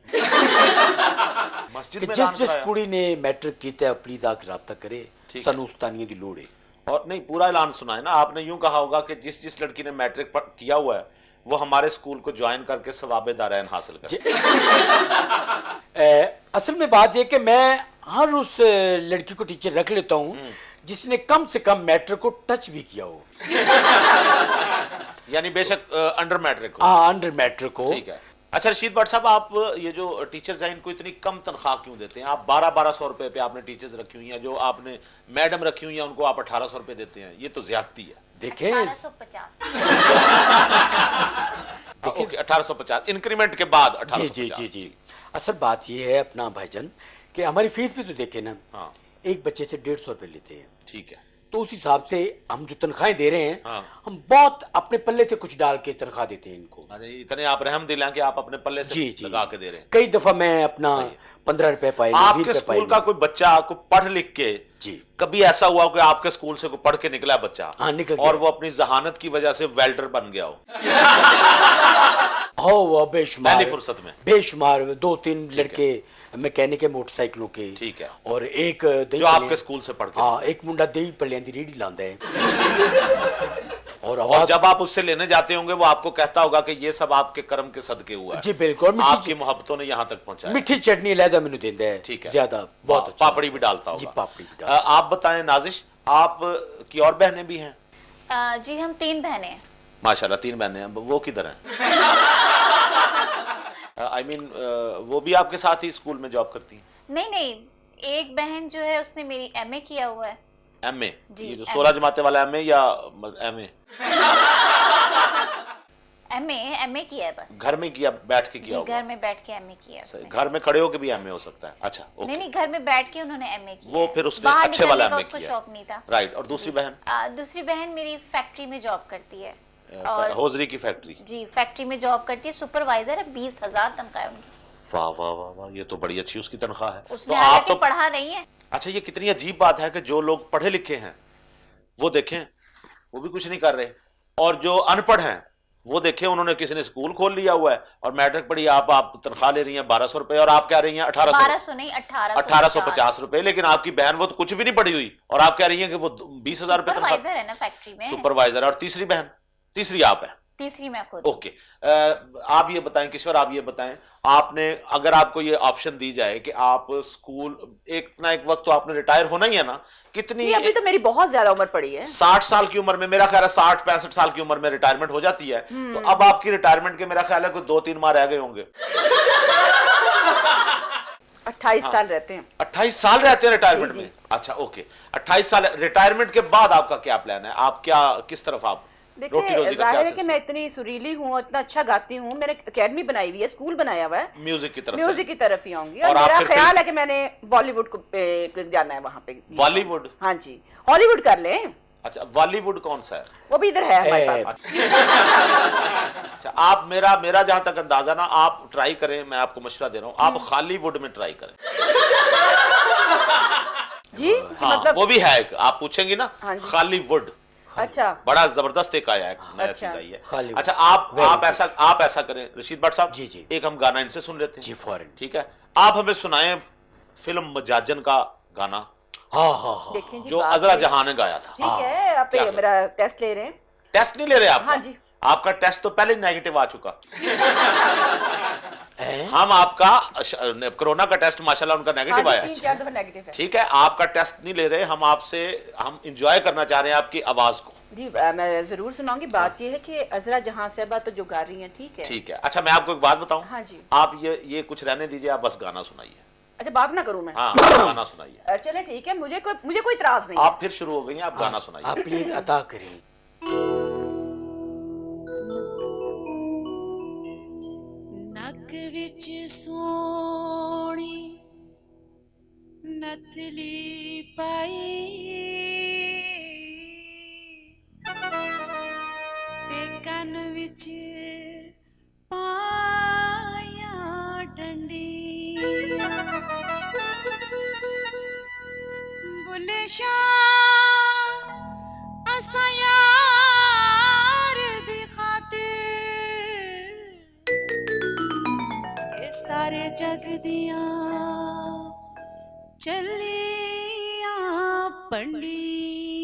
मस्जिद कि में जिस ऐलान जिस कराया? कुड़ी ने मैट्रिक किया प्लीज आके राब्ता करे, ठीक है। सानू उस्तानियां दी लोड़ है। और नहीं, पूरा ऐलान सुना है ना आपने? यूं कहा होगा कि जिस जिस लड़की ने मैट्रिक किया हुआ है वो हमारे स्कूल को ज्वाइन करके सवाबे दारैन हासिल करे। असल में बात यह कि मैं हर उस लड़की को टीचर रख लेता हूँ जिसने कम से कम मैट्रिक को टच भी किया हो। यानी बेशक अंडर मैट्रिक हो। हाँ अंडर मैट्रिक हो। ठीक है। अच्छा रशीद भट्ट साहब, आप ये जो टीचर्स हैं इनको इतनी कम तनख्वाह क्यों देते हैं? आप 1200 रुपए पे आपने टीचर्स रखी हुई हैं, जो आपने मैडम रखी हुई हैं उनको आप 1800 रुपए देते हैं, ये तो ज्यादती है। देखें 1850। ओके 1850 इंक्रीमेंट के बाद 1850। जी जी जी। असल बात ये है अपना भाईजान कि हमारी फीस भी तो देखे ना, हाँ एक बच्चे से 150 रुपए लेते हैं, ठीक है। तो उस हिसाब से हम जो तनख्वाहें दे रहे हैं हाँ। हम बहुत अपने पल्ले से कुछ डाल के तनख्वाह देते हैं इनको। अरे इतने आप रहम दिल हैं कि आप अपने पल्ले से जी जी लगा के दे रहे हैं। कई दफा मैं अपना 15 रुपए पाए, 20 आपके रुपए स्कूल का कोई बच्चा को पढ़ लिख के जी कभी ऐसा हुआ कि आपके स्कूल से कोई पढ़ के निकला बच्चा, हाँ, निकल और गया। वो अपनी जहानत की वजह से वेल्डर बन गया हो वो बेशुमार पहली फुर्सत में? बेशुमार 2-3 लड़के मैकेनिक है मोटरसाइकिलों के, ठीक है। और एक दही जो आपके पल्ले- स्कूल से पढ़ के हाँ एक मुंडा दही पल्लियां दी रेडी लांदा है। और और आवाज जब आप उससे लेने जाते होंगे वो आपको कहता होगा कि ये सब आपके कर्म के सदके हुआ है। जी बिल्कुल, आपकी मोहब्बतों ने यहाँ तक पहुंचाया। मीठी चटनी अलहदा मैंने देंदा है, ठीक है। ज्यादा बहुत अच्छा। पापड़ी भी डालता होगा। जी पापड़ी भी डालता। आप बताएं नाजिश, आप की और बहनें भी हैं? जी हम 3 बहनें हैं। माशाल्लाह 3 बहनें हैं। वो किधर हैं? आई मीन वो भी आपके साथ ही स्कूल में जॉब करती हैं? नहीं नहीं, एक बहन जो है उसने मेरी एमए किया हुआ है। एमए? जी, ये जो 16 जमाते वाला एमए या एमए? एमए किया है बस। घर में किया, बैठ के किया जी होगा? घर में बैठ के एमए किया है सही, उसने। घर में खड़े होके भी एमए हो सकता है। अच्छा ओके। नहीं नहीं, घर में बैठ के उन्होंने एमए किया वो है। फिर उसने बाहर अच्छे वाला निकलने का MA उसको किया। शौक नहीं था। राइट। और दूसरी बहन? दूसरी बहन मेरी फैक्ट्री में जॉब करती है। और होजरी की फैक्ट्री? जी फैक्ट्री में जॉब करती है, सुपरवाइजर है, 20,000 तनख्वाह है उनकी। वाह वाह वाह वाह, ये तो बड़ी अच्छी उसकी तनख्वाह है। उसने तो आप हालांकि तो पढ़ा नहीं है। अच्छा, ये कितनी अजीब बात है कि जो लोग पढ़े लिखे हैं वो देखें वो भी कुछ नहीं कर रहे, और जो अनपढ़ हैं वो देखें उन्होंने किसी ने स्कूल खोल लिया हुआ है और मैट्रिक पढ़ी, आप तनख्वाह ले रही हैं 1200 रुपए और आप कह रही हैं 1200 नहीं 1850 रुपए। लेकिन आपकी बहन वो तो कुछ भी नहीं पढ़ी हुई और आप कह रही हैं कि वो 20,000 रुपए तनख्वाह। सुपरवाइजर है ना फैक्ट्री में। सुपरवाइजर। और तीसरी बहन? तीसरी आप है? तीसरी मैं खुद। ओके। आप ये बताएं किश्वर, आप ये बताएं, आपने अगर आपको ये ऑप्शन दी जाए कि आप स्कूल एक ना एक वक्त तो आपने रिटायर होना ही है ना, कितनी? अभी तो मेरी बहुत ज्यादा उम्र पड़ी है। 60 साल की उम्र में, मेरा ख्याल है 60-65 साल की उम्र में रिटायरमेंट हो जाती है। तो अब आपकी रिटायरमेंट के मेरा ख्याल है कोई 2-3 माह रह गए होंगे। 28 साल रहते हैं। 28 साल रहते हैं रिटायरमेंट में? अच्छा ओके। 28 साल रिटायरमेंट के बाद आपका क्या प्लान है? आप क्या, किस तरफ आप रोटी देखिए रोजी का जाहिर क्या है कि मैं इतनी सुरीली हूँ, इतना अच्छा गाती हूँ, मैंने एकेडमी बनाई हुई है, स्कूल बनाया हुआ है, म्यूजिक की तरफ? म्यूजिक की तरफ ही आऊंगी। और और आप मेरा फिर ख्याल है कि मैंने बॉलीवुड को जाना है, वहां पे। बॉलीवुड? हाँ जी, हॉलीवुड कर लें। अच्छा बॉलीवुड कौन सा है? वो भी इधर है हमारे पास। अच्छा आप मेरा जहां तक अंदाजा ना, आप ट्राई करें, मैं आपको मशवरा दे रहा हूं, आप खालीवुड में ट्राई करें। जी हाँ, मतलब वो भी है, आप पूछेंगी ना हाँ जी। खालीवुड, अच्छा बड़ा जबरदस्त एक आया है, नया अच्छा। चीज आई है। खाली अच्छा Very आप ऐसा करें रशीद भट्ट साहब, जी, जी। एक हम गाना इनसे सुन लेते जी हैं, फौरन। ठीक है? आप हमें सुनाएं फिल्म मजाजन का गाना हाँ हाँ हाँ देखें जी, जो बात अजरा है। जहां ने गाया था। ठीक है, आप क्या ये है? मेरा टेस्ट ले रहे हैं? टेस्ट नहीं ले रहे आप? हाँ जी। आपका टेस्ट तो पहले ही नेगेटिव आ चुका। हैं? हम आपका कोरोना का टेस्ट माशाल्लाह उनका हाँ नेगेटिव जी, आया। 3-4 दफा नेगेटिव है। ठीक है, आपका टेस्ट नहीं ले रहे हम, आपसे हम इंजॉय करना चाह रहे हैं आपकी आवाज को। जी मैं जरूर सुनाऊंगी। बात ये है कि अजरा जहां साहिबा तो जो गा रही हैं, ठीक है? ठीक है। अच्छा मैं आपको एक बात बताऊं, हाँ जी। आप ये कुछ रहने दीजिए, आप बस गाना सुनाइए। अच्छा बात ना करूं मैं? हाँ गाना सुनाइए। चले ठीक है, मुझे कोई इतराज नहीं है। आप फिर शुरू हो गई हैं, आप गाना आप सुनाइए। प्लीज अता करें। नक विच सोनी नथली पाई ते कन विच पाया डंडी बुले शाह असा यार दी खातिर ये सारे जग दियां चलियां पंडियां।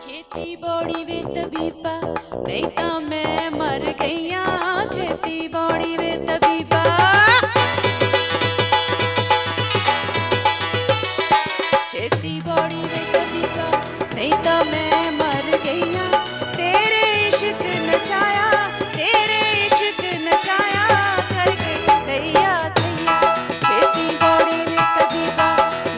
छेती बौड़ी वे तबीबा नहीं तां मैं मर गईयां, छेती बौड़ी वे तबीबा छेती बौड़ी वे तबीबा नहीं तां मैं मर गईयां, तेरे इश्क नचाया तेरे इश्क नचाया करके दैया दैया। छेती बौड़ी वे तबीबा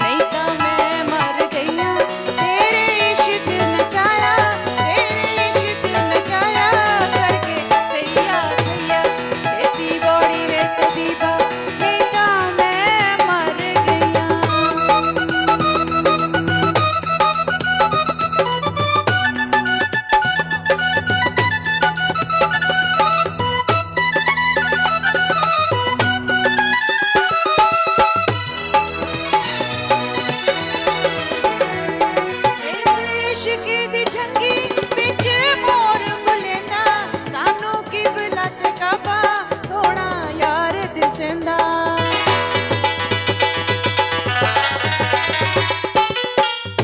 नहीं तां मैं मर गईयां, तेरे इश्क नचाया तेरे इश्क नचाया करके दैया दैया। छेती बौड़ी वे तबीबा नहीं तां मैं मर गईयां। इस इश्क दी जंगी विच मोर बुलेंदा, सानू की बिलत कबा सोना यार दिसंदा।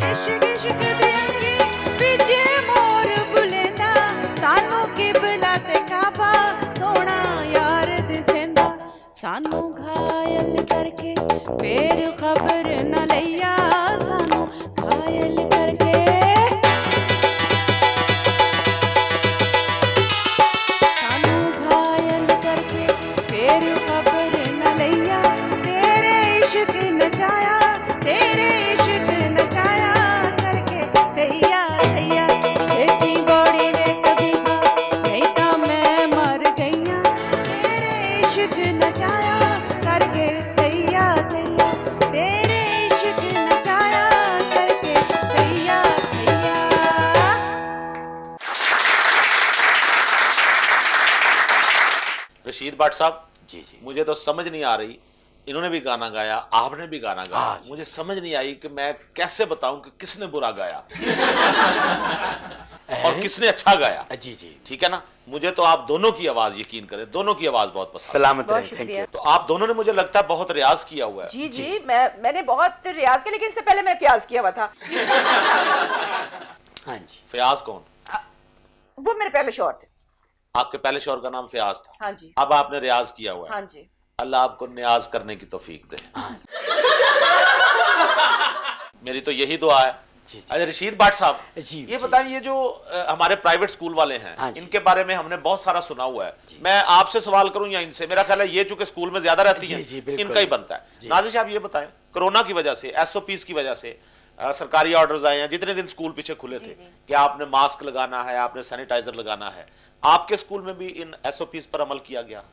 इश्क इश्क दी जंगी विच मोर बुलेंदा, सानू की बिलत कबा सोना यार दिसंदा। सानू घायल करके फिर खबर न लिया, सानू घायल करके सानू घायल करके फिर खबर न लिया, तेरे इश्क नचाया तेरे इश्क नचाया करके दैया दैया। छेती बौड़ी वे तबीबा नहीं तां मैं मर गईयां, तेरे इश्क नचाया करके दैया दैया। तेरे इश्क नचाया करके दैया दैया। रशीद भट्ट साहब, जी जी मुझे तो समझ नहीं आ रही, इन्होंने भी गाना गाया, आपने भी गाना गाया, हाँ जी। मुझे समझ नहीं आई कि मैं कैसे बताऊं कि किसने बुरा गाया और किसने अच्छा गाया। जी जी ठीक है ना? मुझे तो आप दोनों की आवाज, यकीन करें, दोनों की आवाज बहुत पसंद है। सलामत बहुत रहे। थैंक शुक्रिया। यू। तो आप दोनों ने मुझे लगता है बहुत रियाज किया हुआ है। जी जी मैंने बहुत रियाज किया, लेकिन इससे पहले मैंने प्याज किया हुआ था। हाँ जी। फयाज कौन? वो मेरे पहले शौहर थे। आपके पहले शौहर का नाम फयाज था? हाँ जी अब आपने रियाज किया हुआ है। हाँ जी। अल्लाह आपको न्याज करने की तौफीक दे। मेरी तो यही दुआ है। जी, जी। अच्छा रशीद भट्ट साहब, जी, ये जी। बताएं, ये जो हमारे प्राइवेट स्कूल वाले हैं, हाँ जी। इनके बारे में हमने बहुत सारा सुना हुआ है। मैं आपसे सवाल करूं या इनसे? मेरा ख्याल है ये चूंकि स्कूल में ज्यादा रहती जी, हैं, जी, बिल्कुल। इनका ही बनता है। जी। नाज़िर साहब ये बताएं, कोरोना की वजह से, एसओपीज की वजह से, सरकारी ऑर्डर्स आए हैं, जितने दिन स्कूल पीछे खुले थे कि आपने मास्क लगाना है, आपने सैनिटाइजर लगाना है, आपके स्कूल में भी इन एसओपीज पर अमल किया गया?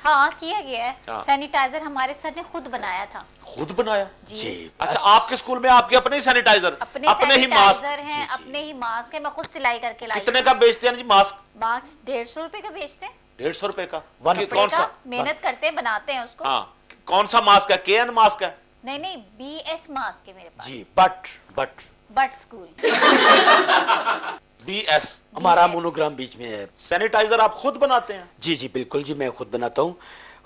हाँ किया गया हाँ। है। सैनिटाइजर हमारे सर ने खुद बनाया था। खुद बनाया? जी। अच्छा, आपके स्कूल में आपके अपने ही सैनिटाइजर, अपने ही मास्क? सैनिटाइजर हैं, जी, जी। अपने ही मास्क है, मैं खुद सिलाई करके लाई। कितने का बेचते हैं जी मास्क? मास्क 150 रुपए का बेचते हैं। 150 रुपए का? वन कौन सा? मेहनत करते हैं, बनाते हैं उसको। हाँ, कौन सा मास्क है? KN मास्क है? नहीं नहीं, BS मास्क है मेरे पास। जी, बट स्कूल BS। हमारा मोनोग्राम बीच में है। सैनिटाइजर आप खुद बनाते हैं? जी जी बिल्कुल जी, मैं खुद बनाता हूँ।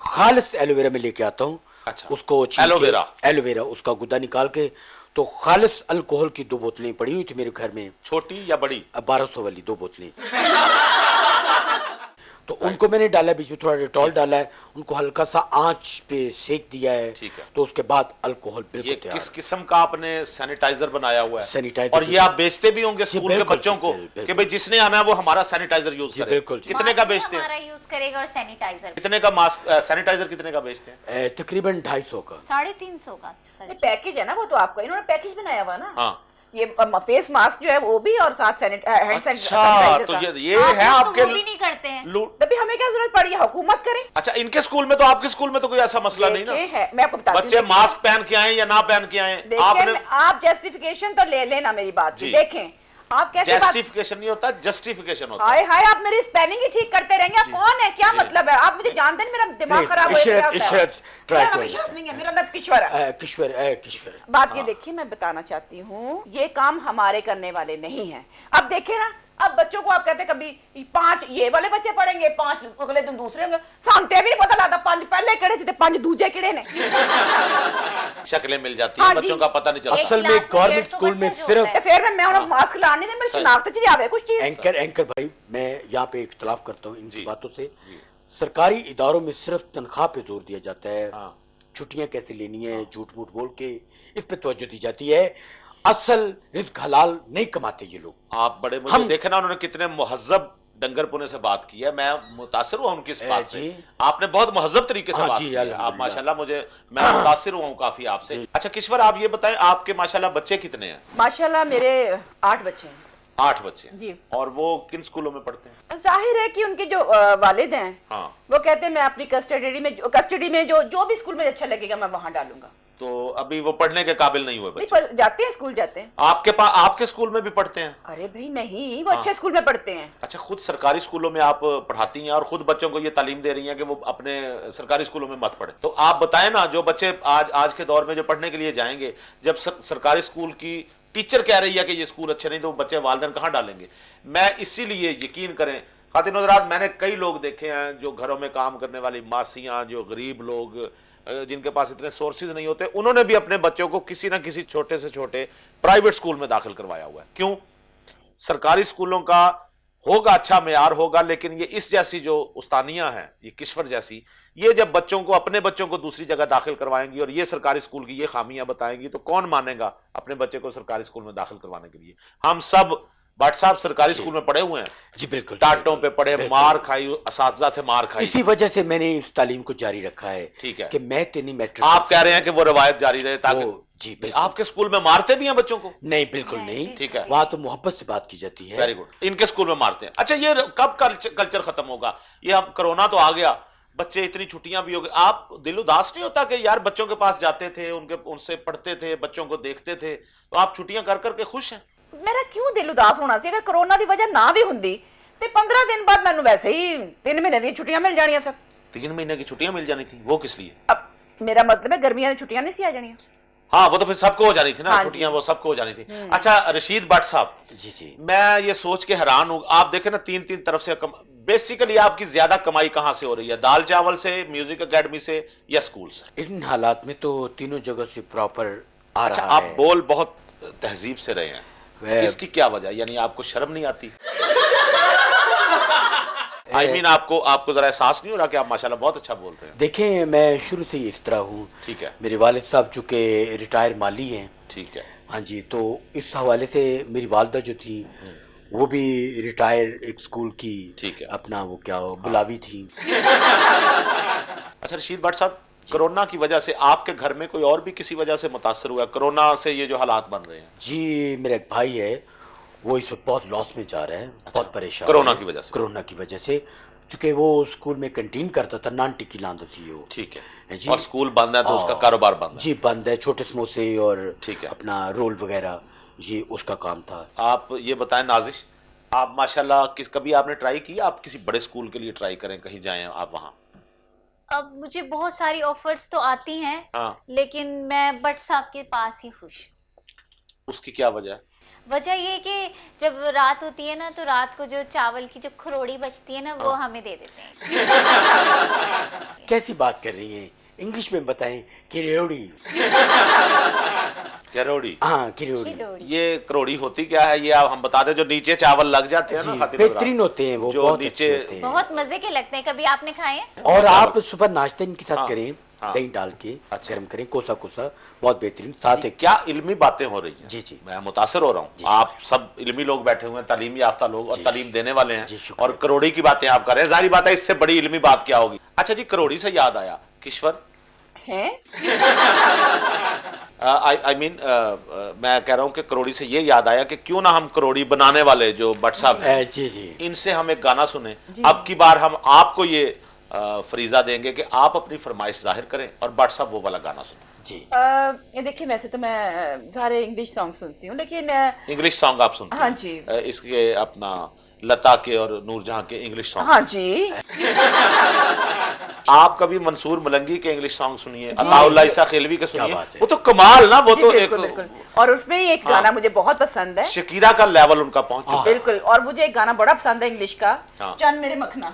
खालिस एलोवेरा में लेके आता हूँ। अच्छा, उसको छील के- एलोवेरा? एलोवेरा, उसका गुद्दा निकाल के, तो खालिस अल्कोहल की 2 बोतलें पड़ी हुई थी मेरे घर में। छोटी या बड़ी? 1200 वाली 2 बोतलें। तो उनको मैंने डाला, बीच में थोड़ा डेटॉल डाला है, उनको हल्का सा आंच पे सेक दिया है। ठीक है। तो उसके बाद अल्कोहल बिल्कुल ये तैयार। किस किस्म का आपने सैनिटाइजर बनाया हुआ है? सैनिटाइजर और ये आप बेचते भी होंगे स्कूल के बिल्कुल, बच्चों को बिल्कुल। कि भाई जिसने आना है वो हमारा सैनिटाइजर यूज जी, करे? बिल्कुल जी। कितने का बेचते हैं? हमारा यूज करेगा और सैनिटाइजर कितने का मास्क सैनिटाइजर कितने का बेचते हैं? तकरीबन 250 का। 350 का। ये पैकेज है ना, वो तो आपका इन्होंने पैकेज बनाया हुआ ना। हाँ। ये फेस मास्क जो है वो भी, और साथ हैंड अच्छा, सैनिटाइजर तो का। ये है आपके वो भी नहीं करते हैं। लूट। तभी हमें क्या जरूरत पड़ी है, हुकूमत करे। अच्छा, इनके स्कूल में तो, आपके स्कूल में तो कोई ऐसा मसला नहीं ना? ये है, मैं आपको बताती हूँ। बच्चे मास्क पहन के आए या ना पहन के आए, आपने देखिए, आप जस्टिफिकेशन तो ले लेना मेरी बात की। जी। देखें आप कैसे बात, जस्टिफिकेशन नहीं होता, जस्टिफिकेशन होता है। हाय हाय, आप मेरी स्पेलिंग ही ठीक करते रहेंगे। आप कौन है, क्या जी। मतलब है? आप मुझे जानते हैं, मेरा दिमाग नहीं, खराब हो इशरत, गया होता है। इशरत, try मेरा to नाम इशरत नहीं है, मेरा नाम किश्वर है। किश्वर। बात ये देखिए, मैं बताना चाहती हूँ, ये काम हमारे करने वाले नहीं है। अब देखिए ना, अब बच्चों को आप कहते कभी 5 ये वाले बच्चे पढ़ेंगे, 5 अगले दिन दूसरे होंगे, सांते भी नहीं पता लगता 5 पहले किड़े थे, 5 दूजे किड़े ने। शक्लें मिल जाती हैं, हाँ बच्चों जी। का पता नहीं चलता। असल में क्लास में गवर्नमेंट 150 स्कूल में बच्चा जो सिर्फ होता है। फिर मैं उन्हें मास्क लाने दे, मेरी सही। शनाख्त चाहिए आवे कुछ चीज। एंकर भाई, मैं यहाँ पे इख्तलाफ करता हूँ जी। इन बातों से। जी। सरकारी इदारों में सिर्फ तनख्वाह पे जोर दिया जाता है, हाँ। छुट्टियां कैसे लेनी है, झूठ मूठ बोल के इस पे तवज्जो दी जाती है। असल रिज़्क हलाल नहीं कमाते ये लोग। आप बड़े, मुझे हम- देखे ना उन्होंने कितने मुहज्जब डंगरपुने से बात की है, मैं मुतासिर हुआ उनकी इस बात से। जी। आपने बहुत मुहज्जब तरीके से हाँ बात जी, की है। आप अल्हम्दुलिल्लाह। माशाल्लाह, मैं मुतासिर हुआ हूँ काफी आपसे। अच्छा किश्वर, आप ये बताएं, आपके माशाल्लाह बच्चे कितने हैं? माशाल्लाह मेरे 8 बच्चे हैं 8 बच्चे हैं। जी। और वो किन स्कूलों में पढ़ते हैं? जाहिर है कि उनके जो वालिद हैं, हाँ। वो कहते हैं मैं अपनी कस्टडी में जो भी स्कूल में अच्छा लगेगा मैं वहां डालूंगा। तो अभी वो पढ़ने के काबिल नहीं हुए नहीं, बच्चे? पर जाते हैं, स्कूल जाते हैं। आपके स्कूल में भी पढ़ते हैं? अरे भाई नहीं, वो अच्छे स्कूल में पढ़ते हैं। अच्छा, खुद सरकारी स्कूलों में आप पढ़ाती हैं और खुद बच्चों को ये तालीम दे रही हैं कि वो अपने सरकारी स्कूलों में मत पढ़े। तो आप बताएं ना, जो बच्चे आज के दौर में जो पढ़ने के लिए जाएंगे, जब सरकारी स्कूल की टीचर कह रही है कि ये स्कूल अच्छे नहीं, तो बच्चे वालिदैन कहाँ डालेंगे? मैं इसीलिए, यकीन करें खातिन हज़रात, मैंने कई लोग देखे हैं जो घरों में काम करने वाली मासियां, जो गरीब लोग जिनके पास इतने सोर्सेज नहीं होते, उन्होंने भी अपने बच्चों को किसी ना किसी छोटे से छोटे प्राइवेट स्कूल में दाखिल करवाया हुआ है। क्यों? सरकारी स्कूलों का होगा अच्छा मेयार होगा, लेकिन ये इस जैसी जो उस्तानियां हैं, ये किश्वर जैसी, ये जब अपने बच्चों को दूसरी जगह दाखिल करवाएंगी और ये सरकारी स्कूल की ये खामियां बताएंगी, तो कौन मानेगा अपने बच्चे को सरकारी स्कूल में दाखिल करवाने के लिए? हम सब भट्ट साहब सरकारी स्कूल में पढ़े हुए हैं, जी बिल्कुल। टाटों पे पढ़े, बिल्कुल। मार खाई, असातिज़ा से मार खाई। इसी वजह से मैंने इस तालीम को जारी रखा है। ठीक है। कि मैं तेनी मैट्रिक। आप कह रहे हैं कि वो रवायत जारी रहे ताकि जी बिल्कुल। आपके स्कूल में मारते भी हैं बच्चों को? नहीं, बिल्कुल नहीं, नहीं। ठीक है। वहां तो मोहब्बत से बात की जाती है। Very good. इनके स्कूल में मारते हैं। अच्छा, ये कब कल्चर खत्म होगा? ये अब कोरोना तो आ गया, बच्चे इतनी छुट्टियां भी हो गई, आप दिल उदास नहीं होता कि यार बच्चों के पास जाते थे, उनसे पढ़ते थे, बच्चों को देखते थे, तो आप छुट्टियां कर करके खुश हैं? मेरा क्यों दिल उदास होना सी? अगर कोरोना की वजह ना भी हुंदी ते 15 दिन बाद मैनू वैसे ही 3 महीने दी छुट्टियां मिल जानियां सर। 3 महीने की छुट्टियां मिल जानी थी, वो किस लिए? अब मेरा मतलब है गर्मियां की छुट्टियां नहीं सी आ जानियां। हाँ, वो तो फिर सबको हो जानी थी ना, हाँ छुट्टियां जी। वो सबको हो जानी थी। अच्छा रशीद भट्ट साहब, जी जी। मैं ये सोच के हैरान हूं, आप देखें ना, 3 तरफ से बेसिकली आपकी ज्यादा कमाई कहां से हो रही है? दाल चावल से, म्यूजिक एकेडमी से, या स्कूल से? इन हालात में तो तीनों जगह से प्रॉपर आ अच्छा, रहा आप है। बोल बहुत तहजीब से रहे हैं, वह- इसकी क्या वजह? यानी आपको शर्म नहीं आती? I mean, आपको जरा एहसास नहीं हो रहा कि आप माशाल्लाह बहुत अच्छा बोल रहे हैं? देखें, मैं शुरू से ही इस तरह हूँ। ठीक है। मेरे वालिद साहब चूंकि रिटायर माली हैं, ठीक है। हाँ जी, तो इस हवाले से मेरी वालदा जो थी वो भी रिटायर एक स्कूल की, ठीक है। अपना वो क्या गुलाबी थी। अच्छा रशीद भट्ट साहब, कोरोना की वजह से आपके घर में कोई और भी किसी वजह से मुतासर हुआ? कोरोना से ये जो हालात बन रहे हैं? जी, मेरा एक भाई है, वो इस वक्त बहुत लॉस में जा रहा है, बहुत परेशान कोरोना है। की वजह से? कोरोना की वजह से, चूंकि वो स्कूल में कैंटीन करता था, नान टिक्की लांदा सी वो। ठीक है है। जी। और स्कूल बंद है तो उसका कारोबार बंद है? जी बंद है, छोटे समोसे और ठीक है। अपना रोल वगैरह, ये उसका काम था। आप ये बताएं नाजिश, आप माशाल्लाह कभी आपने ट्राई किया आप किसी बड़े स्कूल के लिए ट्राई करें, कहीं जाएं आप वहां? अब मुझे बहुत सारी ऑफर्स तो आती हैं, हाँ, लेकिन मैं बट साहब के पास ही खुश हूँ। उसकी क्या वजह है? वजह ये कि जब रात होती है ना, तो रात को जो चावल की जो खरोड़ी बचती है ना, वो हमें दे देते हैं। कैसी बात कर रही हैं, इंग्लिश में बताएं। किरोड़ी। करोड़ी? हाँ, किरोड़ी। खिरोड़ी। ये करोड़ी होती क्या है, ये आप हम बता दें, जो नीचे चावल लग जाते हैं ना जी, खातिर बेहतरीन होते हैं वो, जो बहुत नीचे अच्छे होते हैं। बहुत मजे के लगते हैं, कभी आपने खाए हैं? और आप सुबह नाश्ते इनके साथ हाँ, करें, हाँ। दही डाल के अच्छा। गर्म करें, कोसा कोसा, बहुत बेहतरीन। साथ एक क्या इल्मी बातें हो रही हैं। जी, जी। मैं मुतासिर हो रहा हूँ, जी, आप सब इल्मी लोग बैठे हुए हैं, तालीम याफ्ता लोग और जी, तालीम देने वाले हैं, जी, शुक्रिया। और करोड़ी की बातें आप कर रहे हैं, जाहिर बात है इससे बड़ी इल्मी बात क्या होगी। अच्छा जी, करोड़ी से याद आया, किश्वर हैं? आई मीन मैं कह रहा हूँ कि करोड़ी से ये याद आया कि क्यों ना हम करोड़ी बनाने वाले जो भट्ट साहब हैं, जी जी, इनसे हम एक गाना सुने। अब की बार हम आपको ये फरीजा देंगे कि आप अपनी फरमाइश जाहिर करें और भट्ट साहब वो वाला गाना सुने। जी। ये देखिए, वैसे तो मैं सारे इंग्लिश सॉन्ग सुनती हूँ, लेकिन इंग्लिश सॉन्ग आप सुनते हाँ हैं? जी। इसके अपना लता के और नूरजहां के इंग्लिश सॉन्ग। हाँ जी। आप कभी मंसूर मलंगी के इंग्लिश सॉन्ग सुनिए, अताउल्लाह ईसा खिलवी के सुनिए, बात है। वो तो कमाल ना, वो जी, तो बिल्कुल, एक बिल्कुल। और उसमें एक गाना मुझे बहुत पसंद है। शकीरा का लेवल उनका पहुंच चुका है। बिल्कुल। और मुझे एक गाना बड़ा पसंद है इंग्लिश का, हाँ। चंद मेरे मखना।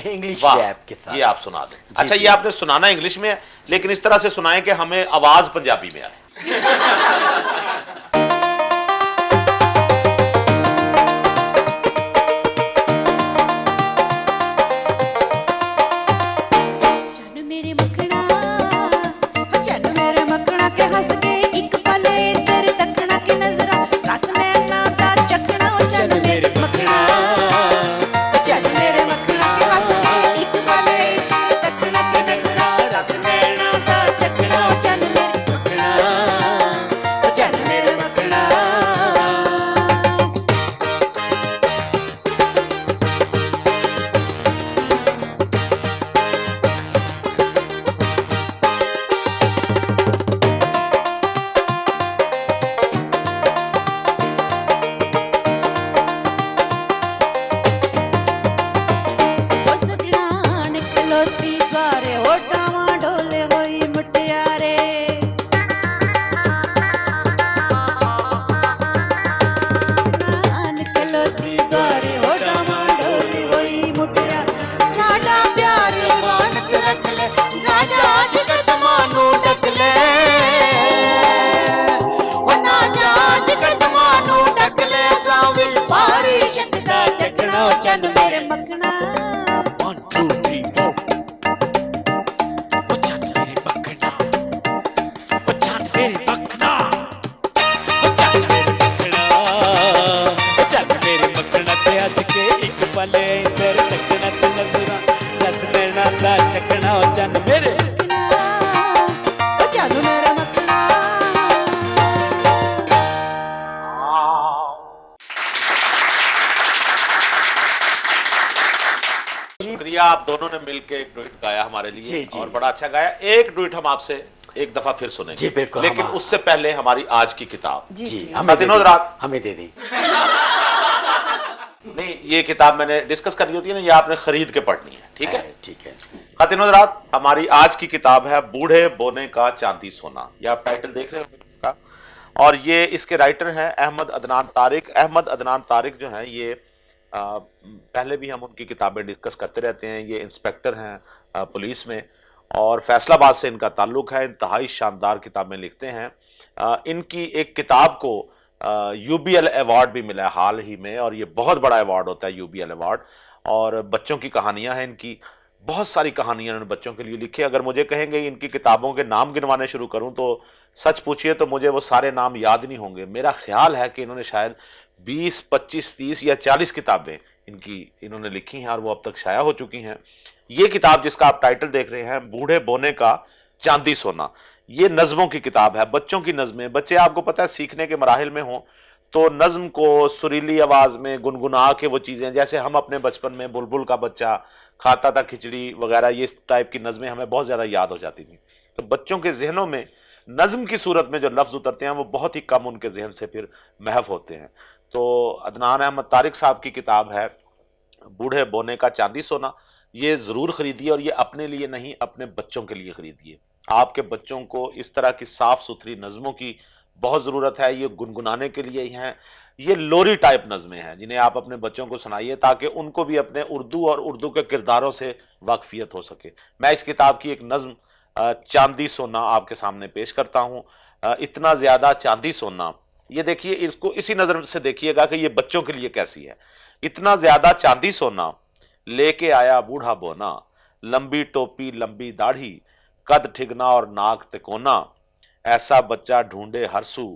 इंग्लिश वाह, रैप के साथ ये आप सुना दें। अच्छा, जी। ये आपने सुनाना इंग्लिश में है, लेकिन इस तरह से सुनाएं कि हमें आवाज पंजाबी में आए। चन मेरे मखना, चन मेरे मखना के हंस के एक पल इधर तकना की नजरा, रस नैना दा चखना। ओ चन मेरे मखना, चन मेरे मखना के हंस के एक पल इधर तकना की नजरा, रस नैना दा चखना। ओ चन मेरे मखना, ओ चन मेरे मखना। ओ सजना निकलोती द्वारे, होठावां डोले होई मुटियारे। निकलोती द्वारे, होठावां डोले होई मुटियारे। साडा प्यार मानत रख ले, राजा आज कदमां नूं ढक ले। ओ ना जाज कदमां नूं ढक ले, सावी पारी शकदा चखना। ओ चन मेरे मखना, 1 2 3 4 ओ चंद मेरे मखना, ओ चंद मेरे मखना, ओ चंद मेरे मखना, ओ चंद मेरे मखना ते हज के एक पल इधर तकना ते नजरा, रस नैना दा चखना। ओ चंद मेरे ओ चन मेरे मखना। शुक्रिया, आप दोनों ने मिलकर एक डुएट गाया हमारे लिए, जी, जी। और बड़ा अच्छा गाया। एक डुएट हम आपसे एक दफा फिर सुनेंगे, जी, बिल्कुल, लेकिन हम- उससे पहले हमारी आज की किताब। जी जी, जी। हमें दे दिनों दें, रात। हमें दे दें। नहीं, ये किताब मैंने डिस्कस करनी होती है ना, ये आपने खरीद के पढ़नी है, ठीक है? ठीक है। खातिन हज़रात, हमारी आज की किताब है बूढ़े बोने का चांदी सोना। ये आप टाइटल देख रहे हो, और ये इसके राइटर हैं अहमद अदनान तारिक। अहमद अदनान तारिक जो हैं, ये पहले भी हम उनकी किताबें डिस्कस करते रहते हैं। ये इंस्पेक्टर हैं पुलिस में, और फैसलाबाद से इनका ताल्लुक है। इंतहाई शानदार किताबें लिखते हैं। इनकी एक किताब को यूबीएल अवार्ड भी मिला है हाल ही में, और ये बहुत बड़ा अवार्ड होता है यूबीएल अवार्ड। और बच्चों की कहानियां हैं इनकी, बहुत सारी कहानियां इन्होंने बच्चों के लिए लिखी है। अगर मुझे कहेंगे इनकी किताबों के नाम गिनवाने शुरू करूं तो सच पूछिए तो मुझे वो सारे नाम याद नहीं होंगे। मेरा ख्याल है कि इन्होंने शायद 20, 25, 30 या 40 किताबें इन्होंने लिखी हैं, और वो अब तक शाया हो चुकी हैं। ये किताब जिसका आप टाइटल देख रहे हैं, बूढ़े बोने का चांदी सोना, ये नज़मों की किताब है, बच्चों की नज़में। बच्चे, आपको पता है, सीखने के मराहिल में हों तो नज़्म को सुरीली आवाज़ में गुनगुना के वो चीज़ें, जैसे हम अपने बचपन में बुलबुल का बच्चा खाता था खिचड़ी वगैरह, ये इस टाइप की नज़में हमें बहुत ज़्यादा याद हो जाती थी। तो बच्चों के जहनों में नज़्म की सूरत में जो लफ्ज़ उतरते हैं वो बहुत ही कम उनके जहन से फिर महव होते हैं। तो अदनान अहमद तारिक साहब की किताब है बूढ़े बोने का चांदी सोना, ये जरूर खरीदिए, और ये अपने लिए नहीं अपने बच्चों के लिए खरीदिए। आपके बच्चों को इस तरह की साफ सुथरी नज़मों की बहुत ज़रूरत है, ये गुनगुनाने के लिए ही हैं। ये लोरी टाइप नज़में हैं जिन्हें आप अपने बच्चों को सुनाइए ताकि उनको भी अपने उर्दू और उर्दू के किरदारों से वाकफियत हो सके। मैं इस किताब की एक नज़म चांदी सोना आपके सामने पेश करता हूँ। इतना ज़्यादा चांदी सोना, ये देखिए, इसको इसी नज़र से देखिएगा कि ये बच्चों के लिए कैसी है। इतना ज़्यादा चांदी सोना लेके आया बूढ़ा बोना, लंबी टोपी लंबी दाढ़ी, कद ठिगना और नाक तिकोना, ऐसा बच्चा ढूंढे हर सू,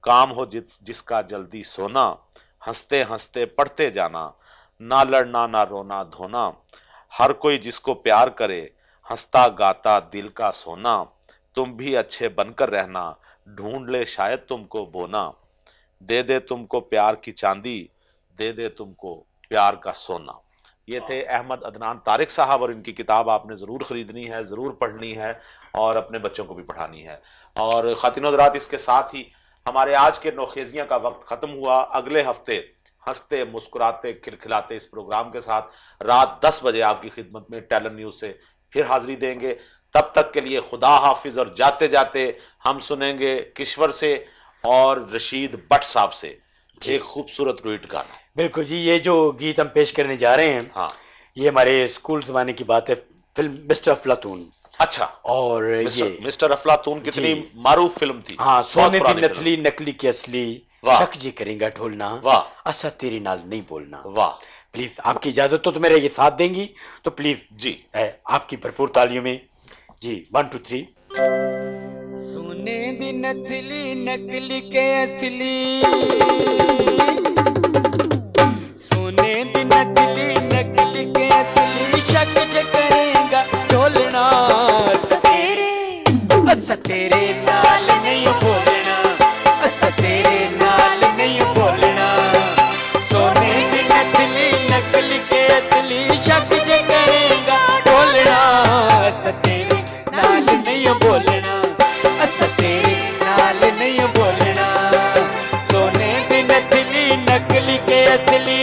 काम हो जिसका जल्दी सोना, हंसते हंसते पढ़ते जाना, ना लड़ना ना रोना धोना, हर कोई जिसको प्यार करे, हंसता गाता दिल का सोना, तुम भी अच्छे बनकर रहना, ढूंढ ले शायद तुमको बोना, दे दे तुमको प्यार की चांदी, दे दे तुमको प्यार का सोना। ये थे अहमद अदनान तारिक साहब, और इनकी किताब आपने ज़रूर ख़रीदनी है, ज़रूर पढ़नी है और अपने बच्चों को भी पढ़ानी है। और ख़ातिन हज़रात, इसके साथ ही हमारे आज के नौखेजियाँ का वक्त ख़त्म हुआ। अगले हफ्ते हंसते मुस्कुराते खिलखिलाते इस प्रोग्राम के साथ रात 10 बजे आपकी खिदमत में टैलेंट न्यूज़ से फिर हाजिरी देंगे। तब तक के लिए खुदा हाफिज, और जाते जाते हम सुनेंगे किश्वर से और रशीद भट्ट साहब से एक खूबसूरत डुएट गाना। बिल्कुल जी, ये जो गीत हम पेश करने जा रहे हैं, हाँ, ये हमारे स्कूल ज़माने की बात है, फिल्म मिस्टर अफलातून। अच्छा, और ये मिस्टर अफलातून कितनी मारूफ फिल्म थी। हाँ, बहुत सोने दी पुरानी नकली नकली की असली, वाह। शक जी करेंगा ढोलना, वाह। अच्छा तेरी नाल नहीं बोलना। वाह। प्लीज आपकी इजाजत तो मेरा ये साथ देंगी तो प्लीज जी आपकी भरपूर तालियों में जी 1 2 3। सोने दी नथली नकली के असली, सोने दी नकली नकली के असली, शक ज करेगा ढोलना, अच्छा तेरे नाल नहीं बोलना, अच्छा तेरे नाल नहीं बोलना, सोने दी नकली नकली के असली, शक ज करेगा ढोलना, अच्छा तेरे नाल नहीं बोलना, अच्छा तेरे नाल नहीं बोलना, सोने दी नकली नकली के असली।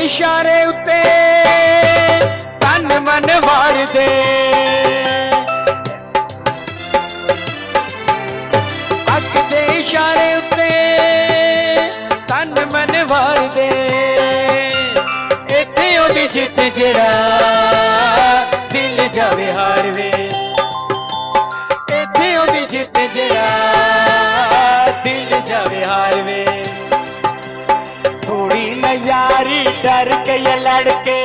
इशारे उते तन मन वार दे, अख दे इशारे उते तन मन वार दे, इत्थे ओदी जित जेड़ा दिल जावे हार वे, इत्थे ओदी जित जेड़ा दिल जावे हार वे, थोड़ी न यारी डर के ये लड़के,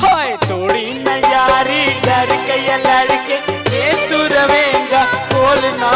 हाय थोड़ी न यारी डर के ये लड़के, जे तू रवेंगा बोलना,